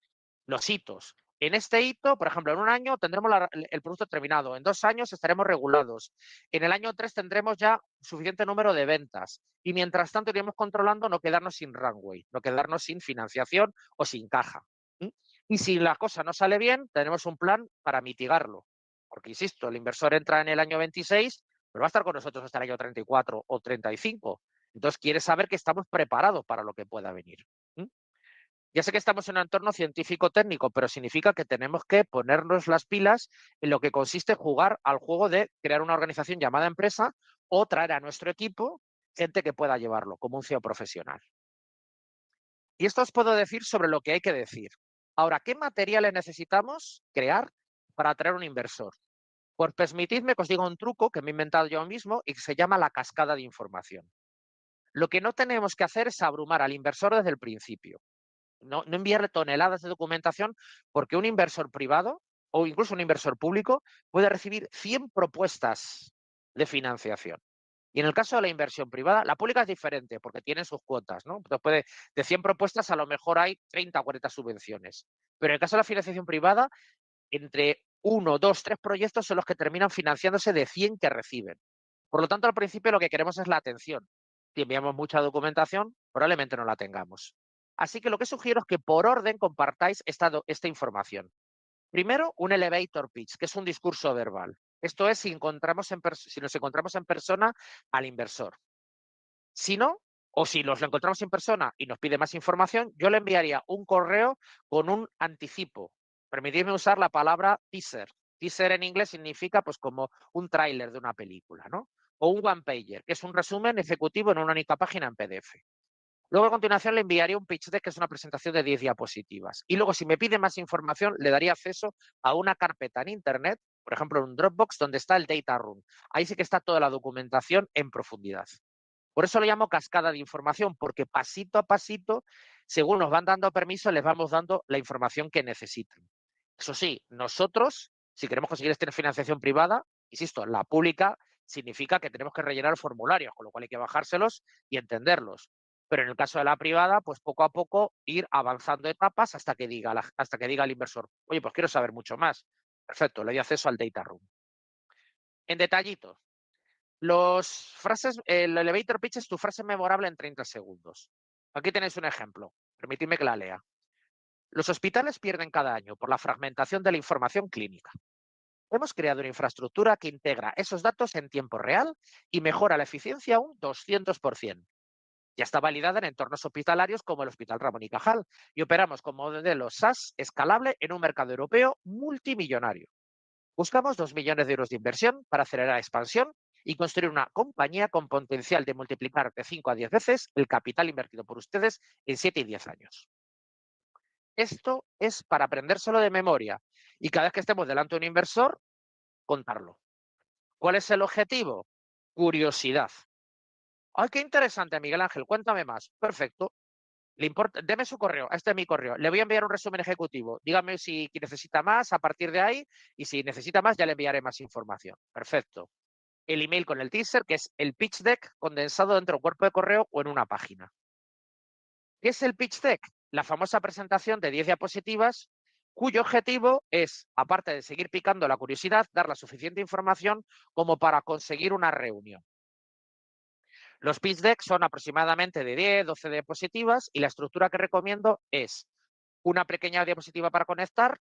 Los hitos. En este hito, por ejemplo, en un año tendremos el producto terminado, en 2 años estaremos regulados, en el año 3 tendremos ya suficiente número de ventas y mientras tanto iremos controlando no quedarnos sin runway, no quedarnos sin financiación o sin caja. ¿Mm? Y si la cosa no sale bien, tenemos un plan para mitigarlo. Porque, insisto, el inversor entra en el año 26, pero va a estar con nosotros hasta el año 34 o 35. Entonces, quiere saber que estamos preparados para lo que pueda venir. ¿Mm? Ya sé que estamos en un entorno científico-técnico, pero significa que tenemos que ponernos las pilas en lo que consiste en jugar al juego de crear una organización llamada empresa o traer a nuestro equipo gente que pueda llevarlo, como un CEO profesional. Y esto os puedo decir sobre lo que hay que decir. Ahora, ¿qué materiales necesitamos crear para atraer un inversor? Pues permitidme que os diga un truco que me he inventado yo mismo y que se llama la cascada de información. Lo que no tenemos que hacer es abrumar al inversor desde el principio. No enviarle toneladas de documentación, porque un inversor privado o incluso un inversor público puede recibir 100 propuestas de financiación. Y en el caso de la inversión privada, la pública es diferente porque tiene sus cuotas, ¿no? Entonces de 100 propuestas a lo mejor hay 30 o 40 subvenciones. Pero en el caso de la financiación privada, entre uno, dos, tres proyectos son los que terminan financiándose de 100 que reciben. Por lo tanto, al principio lo que queremos es la atención. Si enviamos mucha documentación, probablemente no la tengamos. Así que lo que sugiero es que por orden compartáis esta información. Primero, un elevator pitch, que es un discurso verbal. Esto es si nos encontramos en persona al inversor. Si no, o si nos lo encontramos en persona y nos pide más información, yo le enviaría un correo con un anticipo. Permitidme usar la palabra teaser. Teaser en inglés significa pues como un tráiler de una película, ¿no? O un one pager, que es un resumen ejecutivo en una única página en PDF. Luego, a continuación, le enviaría un pitch deck, que es una presentación de 10 diapositivas. Y luego, si me pide más información, le daría acceso a una carpeta en Internet, por ejemplo, en un Dropbox, donde está el Data Room. Ahí sí que está toda la documentación en profundidad. Por eso lo llamo cascada de información, porque pasito a pasito, según nos van dando permiso, les vamos dando la información que necesitan. Eso sí, nosotros, si queremos conseguir esta financiación privada, insisto, la pública significa que tenemos que rellenar formularios, con lo cual hay que bajárselos y entenderlos. Pero en el caso de la privada, pues poco a poco ir avanzando etapas hasta que diga el inversor, oye, pues quiero saber mucho más. Perfecto, le doy acceso al Data Room. En detallitos, el elevator pitch es tu frase memorable en 30 segundos. Aquí tenéis un ejemplo. Permitidme que la lea. Los hospitales pierden cada año por la fragmentación de la información clínica. Hemos creado una infraestructura que integra esos datos en tiempo real y mejora la eficiencia un 200%. Ya está validada en entornos hospitalarios como el Hospital Ramón y Cajal y operamos con modelo SaaS escalable en un mercado europeo multimillonario. Buscamos 2 millones de euros de inversión para acelerar la expansión y construir una compañía con potencial de multiplicar de 5 a 10 veces el capital invertido por ustedes en 7 y 10 años. Esto es para aprendérselo de memoria y cada vez que estemos delante de un inversor, contarlo. ¿Cuál es el objetivo? Curiosidad. ¡Ay, qué interesante, Miguel Ángel! Cuéntame más. Perfecto. Deme su correo, este es mi correo. Le voy a enviar un resumen ejecutivo. Dígame si necesita más a partir de ahí y si necesita más ya le enviaré más información. Perfecto. El email con el teaser, que es el pitch deck condensado dentro de un cuerpo de correo o en una página. ¿Qué es el pitch deck? La famosa presentación de 10 diapositivas cuyo objetivo es, aparte de seguir picando la curiosidad, dar la suficiente información como para conseguir una reunión. Los pitch decks son aproximadamente de 10, 12 diapositivas y la estructura que recomiendo es una pequeña diapositiva para conectar,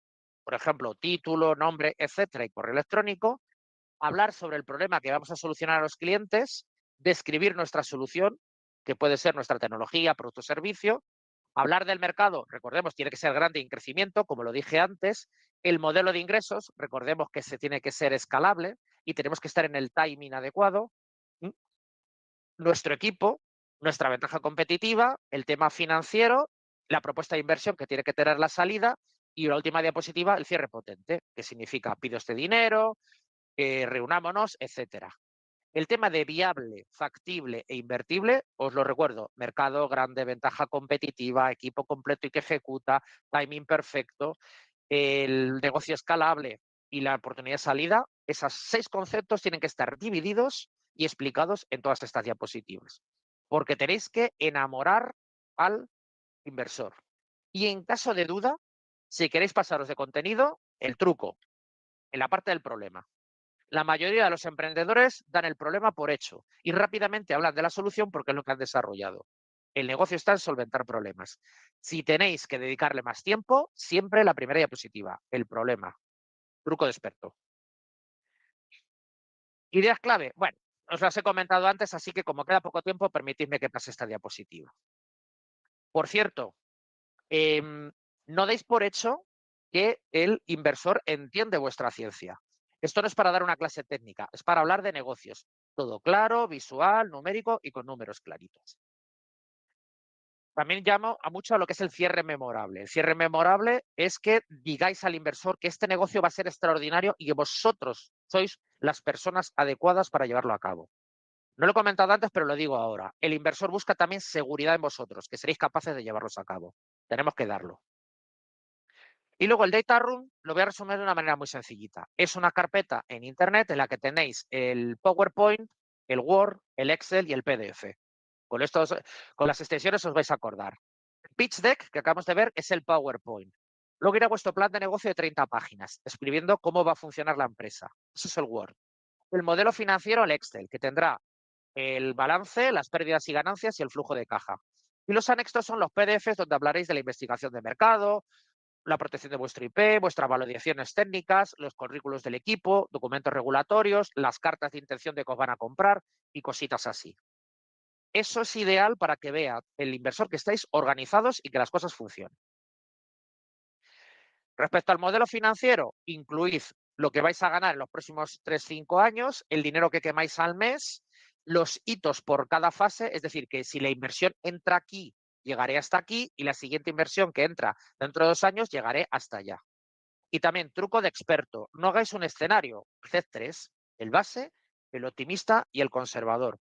por ejemplo, título, nombre, etcétera, y correo electrónico, hablar sobre el problema que vamos a solucionar a los clientes, describir nuestra solución, que puede ser nuestra tecnología, producto o servicio, hablar del mercado, recordemos, tiene que ser grande y en crecimiento, como lo dije antes, el modelo de ingresos, recordemos que se tiene que ser escalable y tenemos que estar en el timing adecuado, nuestro equipo, nuestra ventaja competitiva, el tema financiero, la propuesta de inversión que tiene que tener la salida y la última diapositiva, el cierre potente, que significa pido este dinero, reunámonos, etcétera. El tema de viable, factible e invertible, os lo recuerdo, mercado grande, ventaja competitiva, equipo completo y que ejecuta, timing perfecto, el negocio escalable y la oportunidad de salida, esos 6 conceptos tienen que estar divididos y explicados en todas estas diapositivas, porque tenéis que enamorar al inversor. Y en caso de duda, si queréis pasaros de contenido, el truco, en la parte del problema. La mayoría de los emprendedores dan el problema por hecho y rápidamente hablan de la solución porque es lo que han desarrollado. El negocio está en solventar problemas. Si tenéis que dedicarle más tiempo, siempre la primera diapositiva, el problema. Truco de experto. Ideas clave. Bueno, os las he comentado antes, así que como queda poco tiempo, permitidme que pase esta diapositiva. Por cierto, no deis por hecho que el inversor entiende vuestra ciencia. Esto no es para dar una clase técnica, es para hablar de negocios. Todo claro, visual, numérico y con números claritos. También llamo a mucho a lo que es el cierre memorable. El cierre memorable es que digáis al inversor que este negocio va a ser extraordinario y que vosotros sois las personas adecuadas para llevarlo a cabo. No lo he comentado antes, pero lo digo ahora. El inversor busca también seguridad en vosotros, que seréis capaces de llevarlos a cabo. Tenemos que darlo. Y luego el Data Room lo voy a resumir de una manera muy sencillita. Es una carpeta en Internet en la que tenéis el PowerPoint, el Word, el Excel y el PDF. Con las extensiones os vais a acordar. El Pitch Deck que acabamos de ver es el PowerPoint. Luego irá vuestro plan de negocio de 30 páginas, escribiendo cómo va a funcionar la empresa. Eso es el Word. El modelo financiero, el Excel, que tendrá el balance, las pérdidas y ganancias y el flujo de caja. Y los anexos son los PDFs donde hablaréis de la investigación de mercado, la protección de vuestro IP, vuestras validaciones técnicas, los currículos del equipo, documentos regulatorios, las cartas de intención de que os van a comprar y cositas así. Eso es ideal para que vea el inversor que estáis organizados y que las cosas funcionen. Respecto al modelo financiero, incluid lo que vais a ganar en los próximos 3-5 años, el dinero que quemáis al mes, los hitos por cada fase, es decir, que si la inversión entra aquí, llegaré hasta aquí y la siguiente inversión que entra dentro de 2 años, llegaré hasta allá. Y también truco de experto, no hagáis un escenario, haced 3, el base, el optimista y el conservador.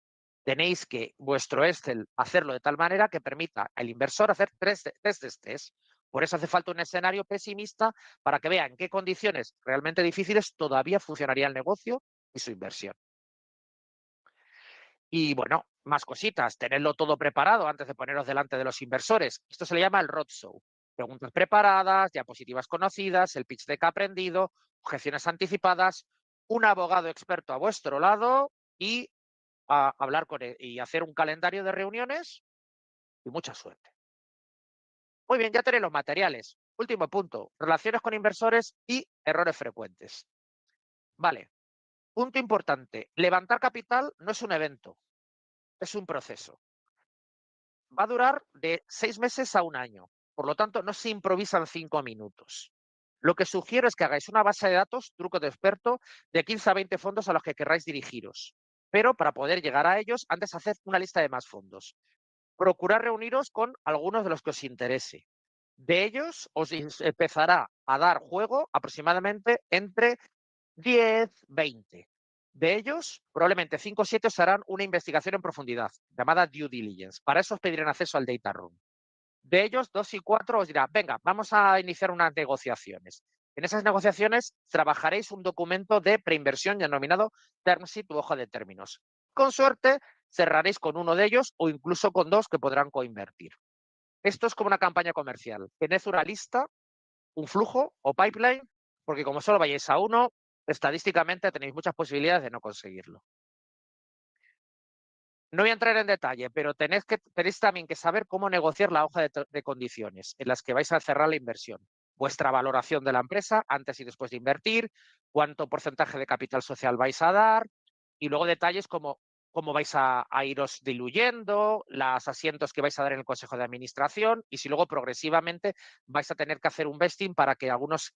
Tenéis que vuestro Excel hacerlo de tal manera que permita al inversor hacer 3 test de estrés. Por eso hace falta un escenario pesimista para que vea en qué condiciones realmente difíciles todavía funcionaría el negocio y su inversión. Y bueno, más cositas, tenerlo todo preparado antes de poneros delante de los inversores. Esto se le llama el roadshow. Preguntas preparadas, diapositivas conocidas, el pitch deck aprendido, objeciones anticipadas, un abogado experto a vuestro lado y a hablar con él y hacer un calendario de reuniones y mucha suerte. Muy bien, ya tenéis los materiales. Último punto, relaciones con inversores y errores frecuentes. Vale, punto importante, levantar capital no es un evento, es un proceso. Va a durar de 6 meses a 1 año. Por lo tanto, no se improvisan 5 minutos. Lo que sugiero es que hagáis una base de datos, truco de experto, de 15 a 20 fondos a los que querráis dirigiros. Pero para poder llegar a ellos, antes haced una lista de más fondos. Procurad reuniros con algunos de los que os interese. De ellos os empezará a dar juego aproximadamente entre 10, 20. De ellos, probablemente 5 o 7 os harán una investigación en profundidad, llamada due diligence. Para eso os pedirán acceso al data room. De ellos, 2 y 4 os dirá, venga, vamos a iniciar unas negociaciones. En esas negociaciones trabajaréis un documento de preinversión denominado term sheet u hoja de términos. Con suerte, cerraréis con uno de ellos o incluso con 2 que podrán coinvertir. Esto es como una campaña comercial. Tened una lista, un flujo o pipeline, porque como solo vayáis a uno, estadísticamente tenéis muchas posibilidades de no conseguirlo. No voy a entrar en detalle, pero tenéis también que saber cómo negociar la hoja de condiciones en las que vais a cerrar la inversión. Vuestra valoración de la empresa antes y después de invertir, cuánto porcentaje de capital social vais a dar y luego detalles como cómo vais a iros diluyendo, los asientos que vais a dar en el Consejo de Administración y si luego progresivamente vais a tener que hacer un vesting para que algunos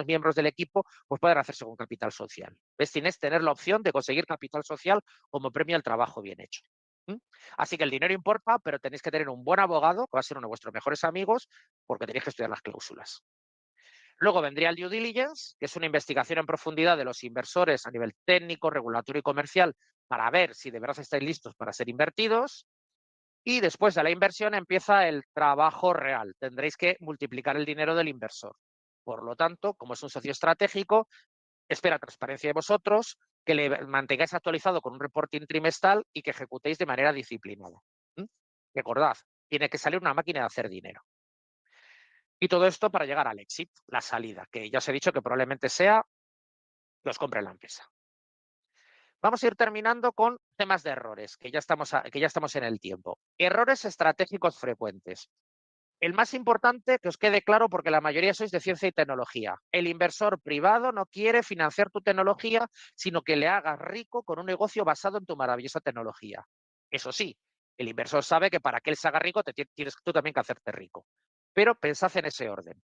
miembros del equipo pues, puedan hacerse con capital social. Vesting es tener la opción de conseguir capital social como premio al trabajo bien hecho. Así que el dinero importa, pero tenéis que tener un buen abogado, que va a ser uno de vuestros mejores amigos, porque tenéis que estudiar las cláusulas. Luego vendría el due diligence, que es una investigación en profundidad de los inversores a nivel técnico, regulatorio y comercial para ver si de verdad estáis listos para ser invertidos. Y después de la inversión empieza el trabajo real. Tendréis que multiplicar el dinero del inversor. Por lo tanto, como es un socio estratégico, espera transparencia de vosotros, que le mantengáis actualizado con un reporting trimestral y que ejecutéis de manera disciplinada. Recordad, tiene que salir una máquina de hacer dinero. Y todo esto para llegar al exit, la salida, que ya os he dicho que probablemente sea que os compre la empresa. Vamos a ir terminando con temas de errores, que ya estamos en el tiempo. Errores estratégicos frecuentes. El más importante, que os quede claro, porque la mayoría sois de ciencia y tecnología. El inversor privado no quiere financiar tu tecnología, sino que le hagas rico con un negocio basado en tu maravillosa tecnología. Eso sí, el inversor sabe que para que él se haga rico, tienes tú también que hacerte rico. Pero pensad en ese orden.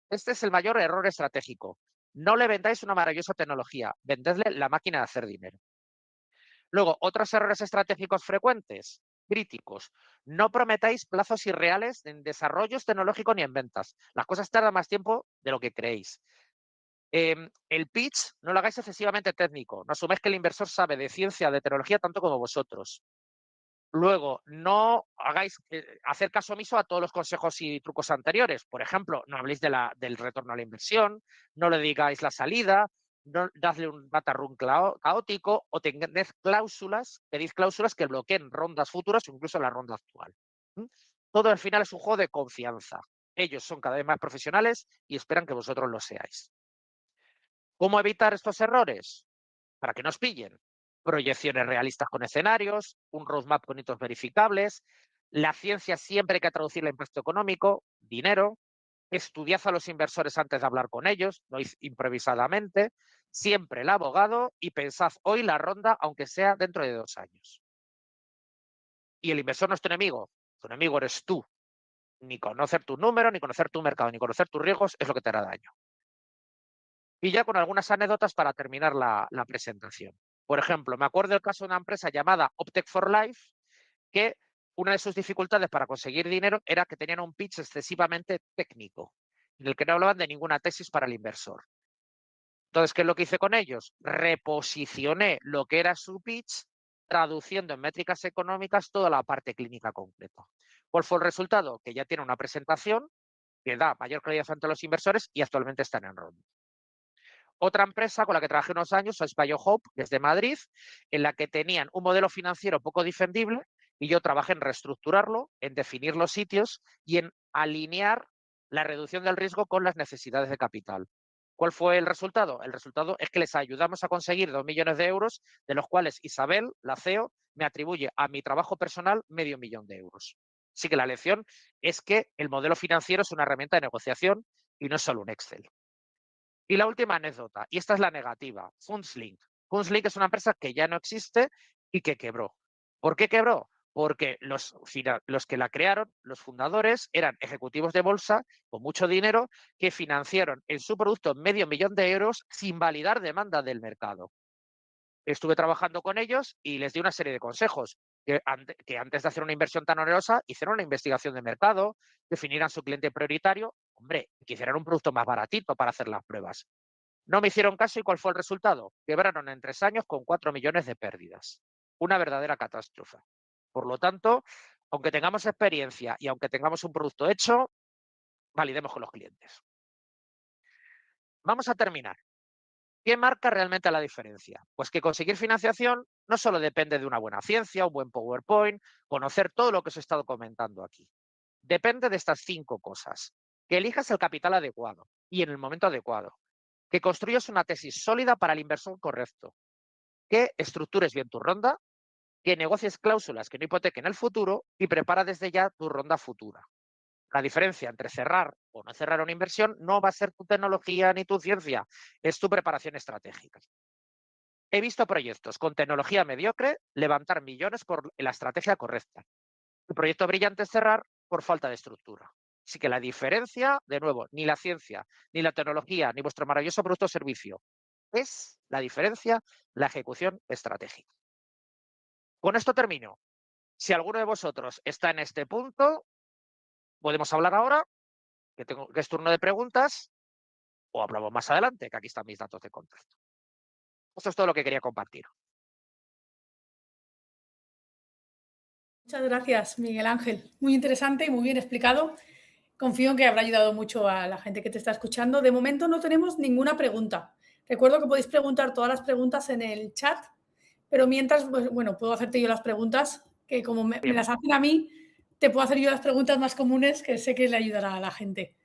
Este es el mayor error estratégico. No le vendáis una maravillosa tecnología, vendedle la máquina de hacer dinero. Luego, otros errores estratégicos frecuentes, críticos. No prometáis plazos irreales en desarrollos tecnológicos ni en ventas. Las cosas tardan más tiempo de lo que creéis. El pitch no lo hagáis excesivamente técnico. No asumáis que el inversor sabe de ciencia, de tecnología, tanto como vosotros. Luego, no hagáis hacer caso omiso a todos los consejos y trucos anteriores. Por ejemplo, no habléis del retorno a la inversión, no le digáis la salida, no dadle un data room caótico o pedid cláusulas que bloqueen rondas futuras o incluso la ronda actual. Todo al final es un juego de confianza. Ellos son cada vez más profesionales y esperan que vosotros lo seáis. ¿Cómo evitar estos errores? Para que nos pillen. Proyecciones realistas con escenarios, un roadmap con hitos verificables, la ciencia siempre hay que traducirla en impacto económico, dinero, estudiad a los inversores antes de hablar con ellos, no improvisadamente, siempre el abogado y pensad hoy la ronda, aunque sea dentro de 2 años. Y el inversor no es tu enemigo eres tú. Ni conocer tu número, ni conocer tu mercado, ni conocer tus riesgos es lo que te hará daño. Y ya con algunas anécdotas para terminar la presentación. Por ejemplo, me acuerdo del caso de una empresa llamada Optec for Life, que una de sus dificultades para conseguir dinero era que tenían un pitch excesivamente técnico, en el que no hablaban de ninguna tesis para el inversor. Entonces, ¿qué es lo que hice con ellos? Reposicioné lo que era su pitch, traduciendo en métricas económicas toda la parte clínica completa. ¿Cuál fue el resultado? Que ya tiene una presentación que da mayor claridad ante los inversores y actualmente están en ronda. Otra empresa con la que trabajé unos años es BioHope, desde Madrid, en la que tenían un modelo financiero poco defendible y yo trabajé en reestructurarlo, en definir los sitios y en alinear la reducción del riesgo con las necesidades de capital. ¿Cuál fue el resultado? El resultado es que les ayudamos a conseguir 2 millones de euros, de los cuales Isabel, la CEO, me atribuye a mi trabajo personal medio millón de euros. Así que la lección es que el modelo financiero es una herramienta de negociación y no es solo un Excel. Y la última anécdota, y esta es la negativa, Fundslink. Fundslink es una empresa que ya no existe y que quebró. ¿Por qué quebró? Porque los que la crearon, los fundadores, eran ejecutivos de bolsa con mucho dinero que financiaron en su producto medio millón de euros sin validar demanda del mercado. Estuve trabajando con ellos y les di una serie de consejos, que antes de hacer una inversión tan onerosa, hicieron una investigación de mercado, definieran su cliente prioritario, hombre, que hicieran un producto más baratito para hacer las pruebas. No me hicieron caso y ¿cuál fue el resultado? Quebraron en 3 años con 4 millones de pérdidas. Una verdadera catástrofe. Por lo tanto, aunque tengamos experiencia y aunque tengamos un producto hecho, validemos con los clientes. Vamos a terminar. ¿Qué marca realmente la diferencia? Pues que conseguir financiación no solo depende de una buena ciencia, un buen PowerPoint, conocer todo lo que os he estado comentando aquí. Depende de estas 5 cosas. Que elijas el capital adecuado y en el momento adecuado. Que construyas una tesis sólida para el inversor correcto. Que estructures bien tu ronda. Que negocies cláusulas que no hipotequen el futuro y prepara desde ya tu ronda futura. La diferencia entre cerrar o no cerrar una inversión no va a ser tu tecnología ni tu ciencia, es tu preparación estratégica. He visto proyectos con tecnología mediocre levantar millones por la estrategia correcta. El proyecto brillante es cerrar por falta de estructura. Así que la diferencia, de nuevo, ni la ciencia, ni la tecnología, ni vuestro maravilloso producto o servicio. Es la diferencia, la ejecución estratégica. Con esto termino. Si alguno de vosotros está en este punto, podemos hablar ahora, que es turno de preguntas, o hablamos más adelante, que aquí están mis datos de contacto. Esto es todo lo que quería compartir.
Muchas gracias, Miguel Ángel. Muy interesante y muy bien explicado. Confío en que habrá ayudado mucho a la gente que te está escuchando. De momento no tenemos ninguna pregunta, Recuerdo que podéis preguntar todas las preguntas en el chat, pero mientras, pues, bueno, puedo hacerte yo las preguntas, que como me
Bien,
las hacen a mí, te puedo hacer yo las preguntas más comunes que sé que le ayudará a la gente.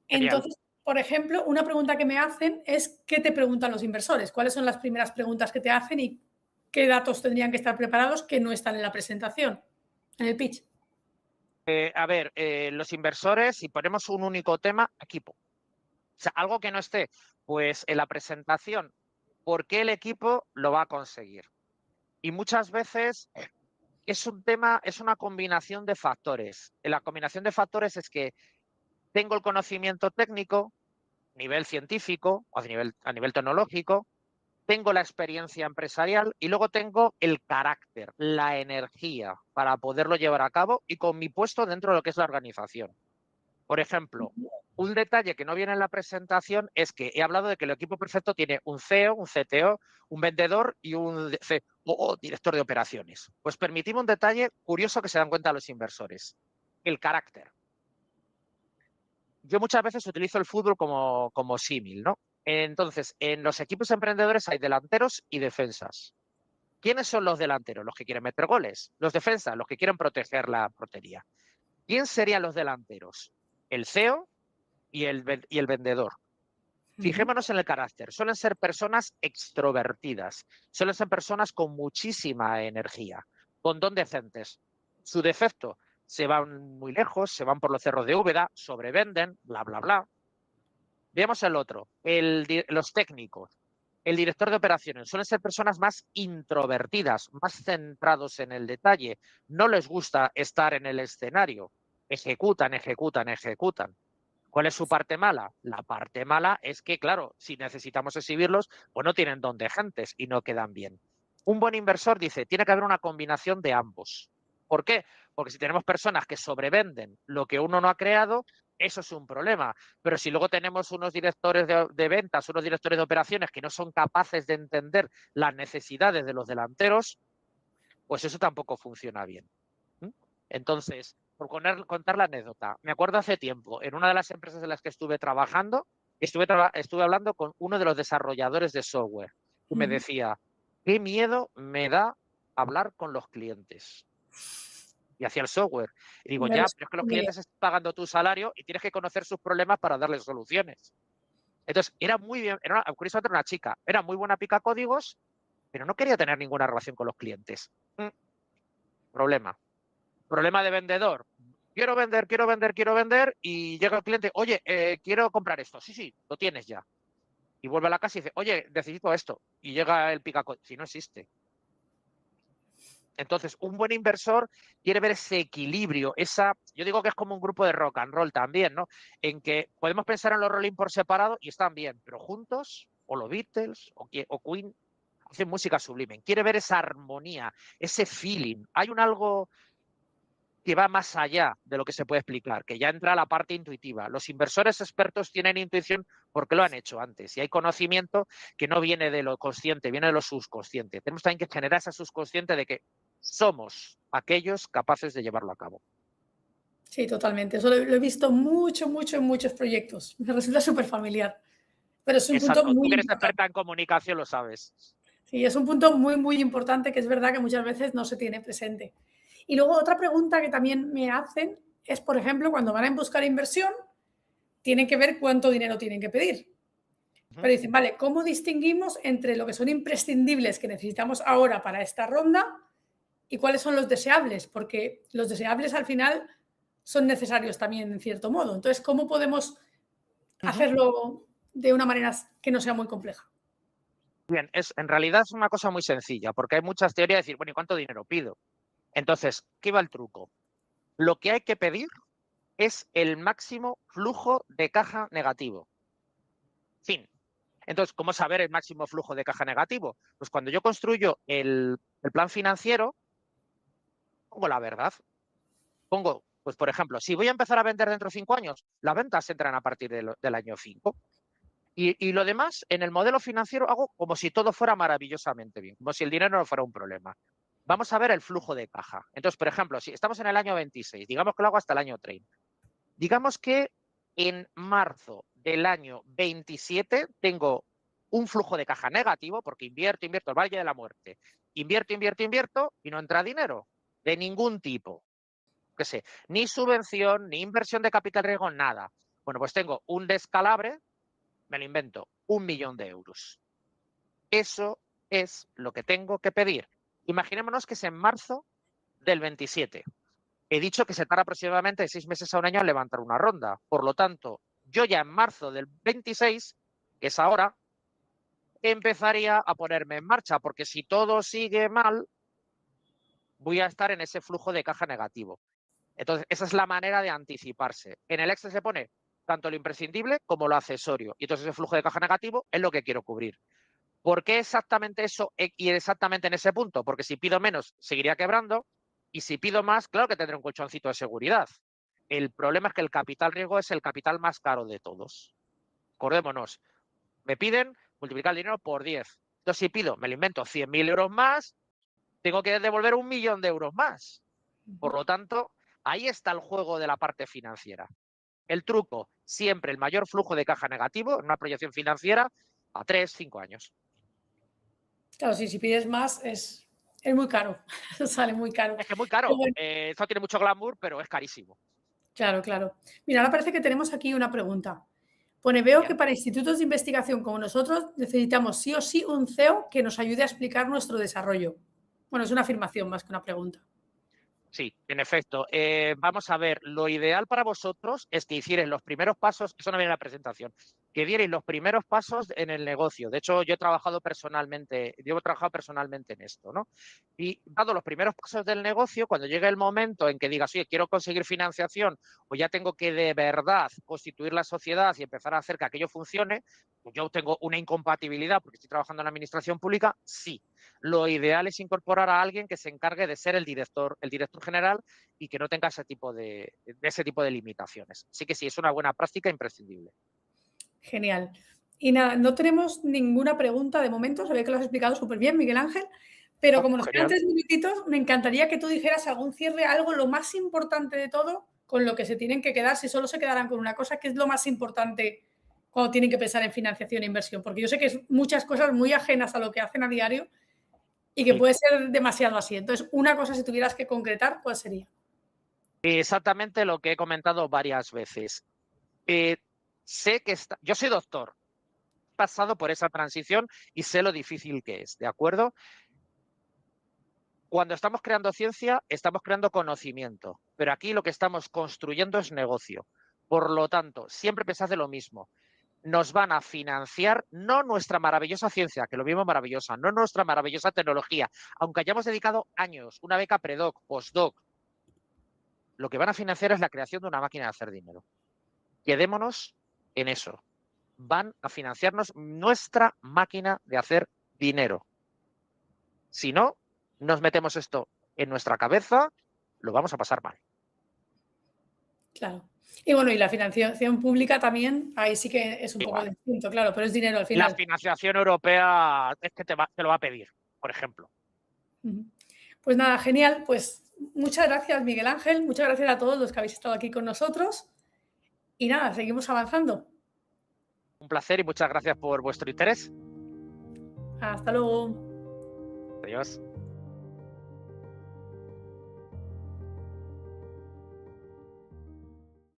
genial.
Entonces, por ejemplo, una pregunta que me hacen es, ¿qué te preguntan los inversores? ¿Cuáles son las primeras preguntas que te hacen y qué datos tendrían que estar preparados que no están en la presentación, en el pitch?
A ver, los inversores, si ponemos un único tema, equipo. O sea, algo que no esté, pues en la presentación, ¿por qué el equipo lo va a conseguir? Y muchas veces es un tema, es una combinación de factores. La combinación de factores es que tengo el conocimiento técnico, nivel científico o a nivel tecnológico, tengo la experiencia empresarial y luego tengo el carácter, la energía para poderlo llevar a cabo y con mi puesto dentro de lo que es la organización. Por ejemplo, un detalle que no viene en la presentación es que he hablado de que el equipo perfecto tiene un CEO, un CTO, un vendedor y un COO, director de operaciones. Pues permitimos un detalle curioso que se dan cuenta los inversores, el carácter. Yo muchas veces utilizo el fútbol como símil, ¿no? Entonces, en los equipos emprendedores hay delanteros y defensas. ¿Quiénes son los delanteros? Los que quieren meter goles. Los defensas, los que quieren proteger la portería. ¿Quién serían los delanteros? El CEO y el vendedor.
Ujú.
Fijémonos en el carácter. Suelen ser personas extrovertidas, suelen ser personas con muchísima energía, con don decentes. Su defecto, se van muy lejos, se van por los cerros de Úbeda, sobrevenden, bla, bla, bla. Veamos el otro, los técnicos. El director de operaciones suelen ser personas más introvertidas, más centrados en el detalle. No les gusta estar en el escenario. Ejecutan, ejecutan, ejecutan. ¿Cuál es su parte mala? La parte mala es que, claro, si necesitamos exhibirlos, pues no tienen don de gentes y no quedan bien. Un buen inversor dice, tiene que haber una combinación de ambos. ¿Por qué? Porque si tenemos personas que sobrevenden lo que uno no ha creado, eso es un problema. Pero si luego tenemos unos directores de ventas, unos directores de operaciones que no son capaces de entender las necesidades de los delanteros, pues eso tampoco funciona bien. Entonces, por contar la anécdota, me acuerdo hace tiempo, en una de las empresas en las que estuve trabajando, estuve hablando con uno de los desarrolladores de software y me
Ujú.
decía, qué miedo me da hablar con los clientes. Y hacía el software. Y digo,
Me
ya, pero es que los
resumo.
clientes están pagando tu salario y tienes que conocer sus problemas para darles soluciones. Entonces, era muy bien, curiosamente era una chica, era muy buena pica códigos, pero no quería tener ninguna relación con los clientes. Problema. Problema de vendedor. Quiero vender, quiero vender, quiero vender y llega el cliente, oye, quiero comprar esto. Sí, sí, lo tienes ya. Y vuelve a la casa y dice, oye, necesito esto. Y llega el picaco, si no existe. Entonces, un buen inversor quiere ver ese equilibrio, yo digo que es como un grupo de rock and roll también, ¿no? En que podemos pensar en los Rolling por separado y están bien, pero juntos, o los Beatles, o Queen, hacen música sublime. Quiere ver esa armonía, ese feeling. Hay un algo que va más allá de lo que se puede explicar, que ya entra la parte intuitiva. Los inversores expertos tienen intuición porque lo han hecho antes y hay conocimiento que no viene de lo consciente, viene de lo subconsciente. Tenemos también que generar ese subconsciente de que somos aquellos capaces de llevarlo a cabo.
Sí, totalmente. Eso lo he visto mucho, mucho en muchos proyectos. Me resulta súper familiar, pero es un punto
Exacto, tú
muy
que eres
importante.
experta en comunicación lo sabes.
Sí, es un punto muy, muy importante que es verdad que muchas veces no se tiene presente. Y luego otra pregunta que también me hacen es, por ejemplo, cuando van a buscar inversión, tienen que ver cuánto dinero tienen que pedir.
Ujú.
Pero dicen, vale, ¿cómo distinguimos entre lo que son imprescindibles que necesitamos ahora para esta ronda y cuáles son los deseables? Porque los deseables al final son necesarios también en cierto modo. Entonces, ¿cómo podemos
Ujú.
hacerlo de una manera que no sea muy compleja?
Bien, en realidad es una cosa muy sencilla, porque hay muchas teorías de decir, bueno, ¿y cuánto dinero pido? Entonces, ¿qué va el truco? Lo que hay que pedir es el máximo flujo de caja negativo. Fin. Entonces, ¿cómo saber el máximo flujo de caja negativo? Pues cuando yo construyo el plan financiero, pongo la verdad. Pongo, pues por ejemplo, si voy a empezar a vender dentro de 5 años, las ventas entran a partir del año 5. Y lo demás, en el modelo financiero hago como si todo fuera maravillosamente bien, como si el dinero no fuera un problema. Vamos a ver el flujo de caja. Entonces, por ejemplo, si estamos en el año 26, digamos que lo hago hasta el año 30. Digamos que en marzo del año 27 tengo un flujo de caja negativo porque invierto el valle de la muerte, invierto y no entra dinero de ningún tipo. Que sé, ni subvención, ni inversión de capital riesgo, nada. Bueno, pues tengo un descalabre, me lo invento, 1.000.000 de euros. Eso es lo que tengo que pedir. Imaginémonos que es en marzo del 27. He dicho que se tarda aproximadamente de 6 meses a un año en levantar una ronda. Por lo tanto, yo ya en marzo del 26, que es ahora, empezaría a ponerme en marcha, porque si todo sigue mal, voy a estar en ese flujo de caja negativo. Entonces, esa es la manera de anticiparse. En el Excel se pone tanto lo imprescindible como lo accesorio. Y entonces ese flujo de caja negativo es lo que quiero cubrir. ¿Por qué exactamente eso y exactamente en ese punto? Porque si pido menos, seguiría quebrando. Y si pido más, claro que tendré un colchoncito de seguridad. El problema es que el capital riesgo es el capital más caro de todos. Acordémonos, me piden multiplicar el dinero por 10. Entonces, si pido, me lo invento, 100.000 euros más, tengo que devolver 1.000.000 de euros más. Por lo tanto, ahí está el juego de la parte financiera. El truco, siempre el mayor flujo de caja negativo en una proyección financiera a 3, 5 años.
Claro, sí, si pides más es muy caro, sale muy caro.
Es que es muy caro.
Bueno,
Esto tiene mucho glamour, pero es carísimo.
claro, claro. Mira, ahora parece que tenemos aquí una pregunta. Pone, veo que
Bien.
para institutos de investigación como nosotros necesitamos sí o sí un CEO que nos ayude a explicar nuestro desarrollo. Bueno, es una afirmación más que una pregunta.
Sí, en efecto. Vamos a ver, lo ideal para vosotros es que hicierais los primeros pasos, eso no viene en la presentación, que dierais los primeros pasos en el negocio. De hecho, yo he trabajado personalmente, en esto, ¿no? Y dado los primeros pasos del negocio, cuando llegue el momento en que digas, oye, quiero conseguir financiación o ya tengo que de verdad constituir la sociedad y empezar a hacer que aquello funcione, pues yo tengo una incompatibilidad porque estoy trabajando en la administración pública, sí. Lo ideal es incorporar a alguien que se encargue de ser el director general y que no tenga ese tipo de limitaciones. Así que sí, es una buena práctica imprescindible.
Genial. Y nada, no tenemos ninguna pregunta de momento. Se ve que lo has explicado súper bien, Miguel Ángel. Pero
Oh,
como nos quedan
genial.
3 minutitos, me encantaría que tú dijeras algún cierre, algo lo más importante de todo, con lo que se tienen que quedar, si solo se quedarán con una cosa, que es lo más importante cuando tienen que pensar en financiación e inversión. Porque yo sé que es muchas cosas muy ajenas a lo que hacen a diario y que
Sí.
puede ser demasiado así. Entonces, una cosa, si tuvieras que concretar, ¿cuál sería?
Exactamente lo que he comentado varias veces. Sé que yo soy doctor, he pasado por esa transición y sé lo difícil que es, ¿de acuerdo? Cuando estamos creando ciencia, estamos creando conocimiento, pero aquí lo que estamos construyendo es negocio. Por lo tanto, siempre pensad de lo mismo. Nos van a financiar no nuestra maravillosa ciencia, que lo mismo maravillosa, no nuestra maravillosa tecnología, aunque hayamos dedicado años, una beca predoc, postdoc, lo que van a financiar es la creación de una máquina de hacer dinero. Quedémonos en eso. Van a financiarnos nuestra máquina de hacer dinero. Si no, nos metemos esto en nuestra cabeza, lo vamos a pasar mal.
Claro. Y bueno, y la financiación pública también, ahí sí que es un poco
Igual.
distinto, claro, pero es dinero al
La
final.
financiación europea es que te lo va a pedir, por ejemplo.
Ujú. Pues nada, genial. Pues muchas gracias, Miguel Ángel. Muchas gracias a todos los que habéis estado aquí con nosotros. Y nada, seguimos avanzando.
Un placer y muchas gracias por vuestro interés.
Hasta luego.
Adiós.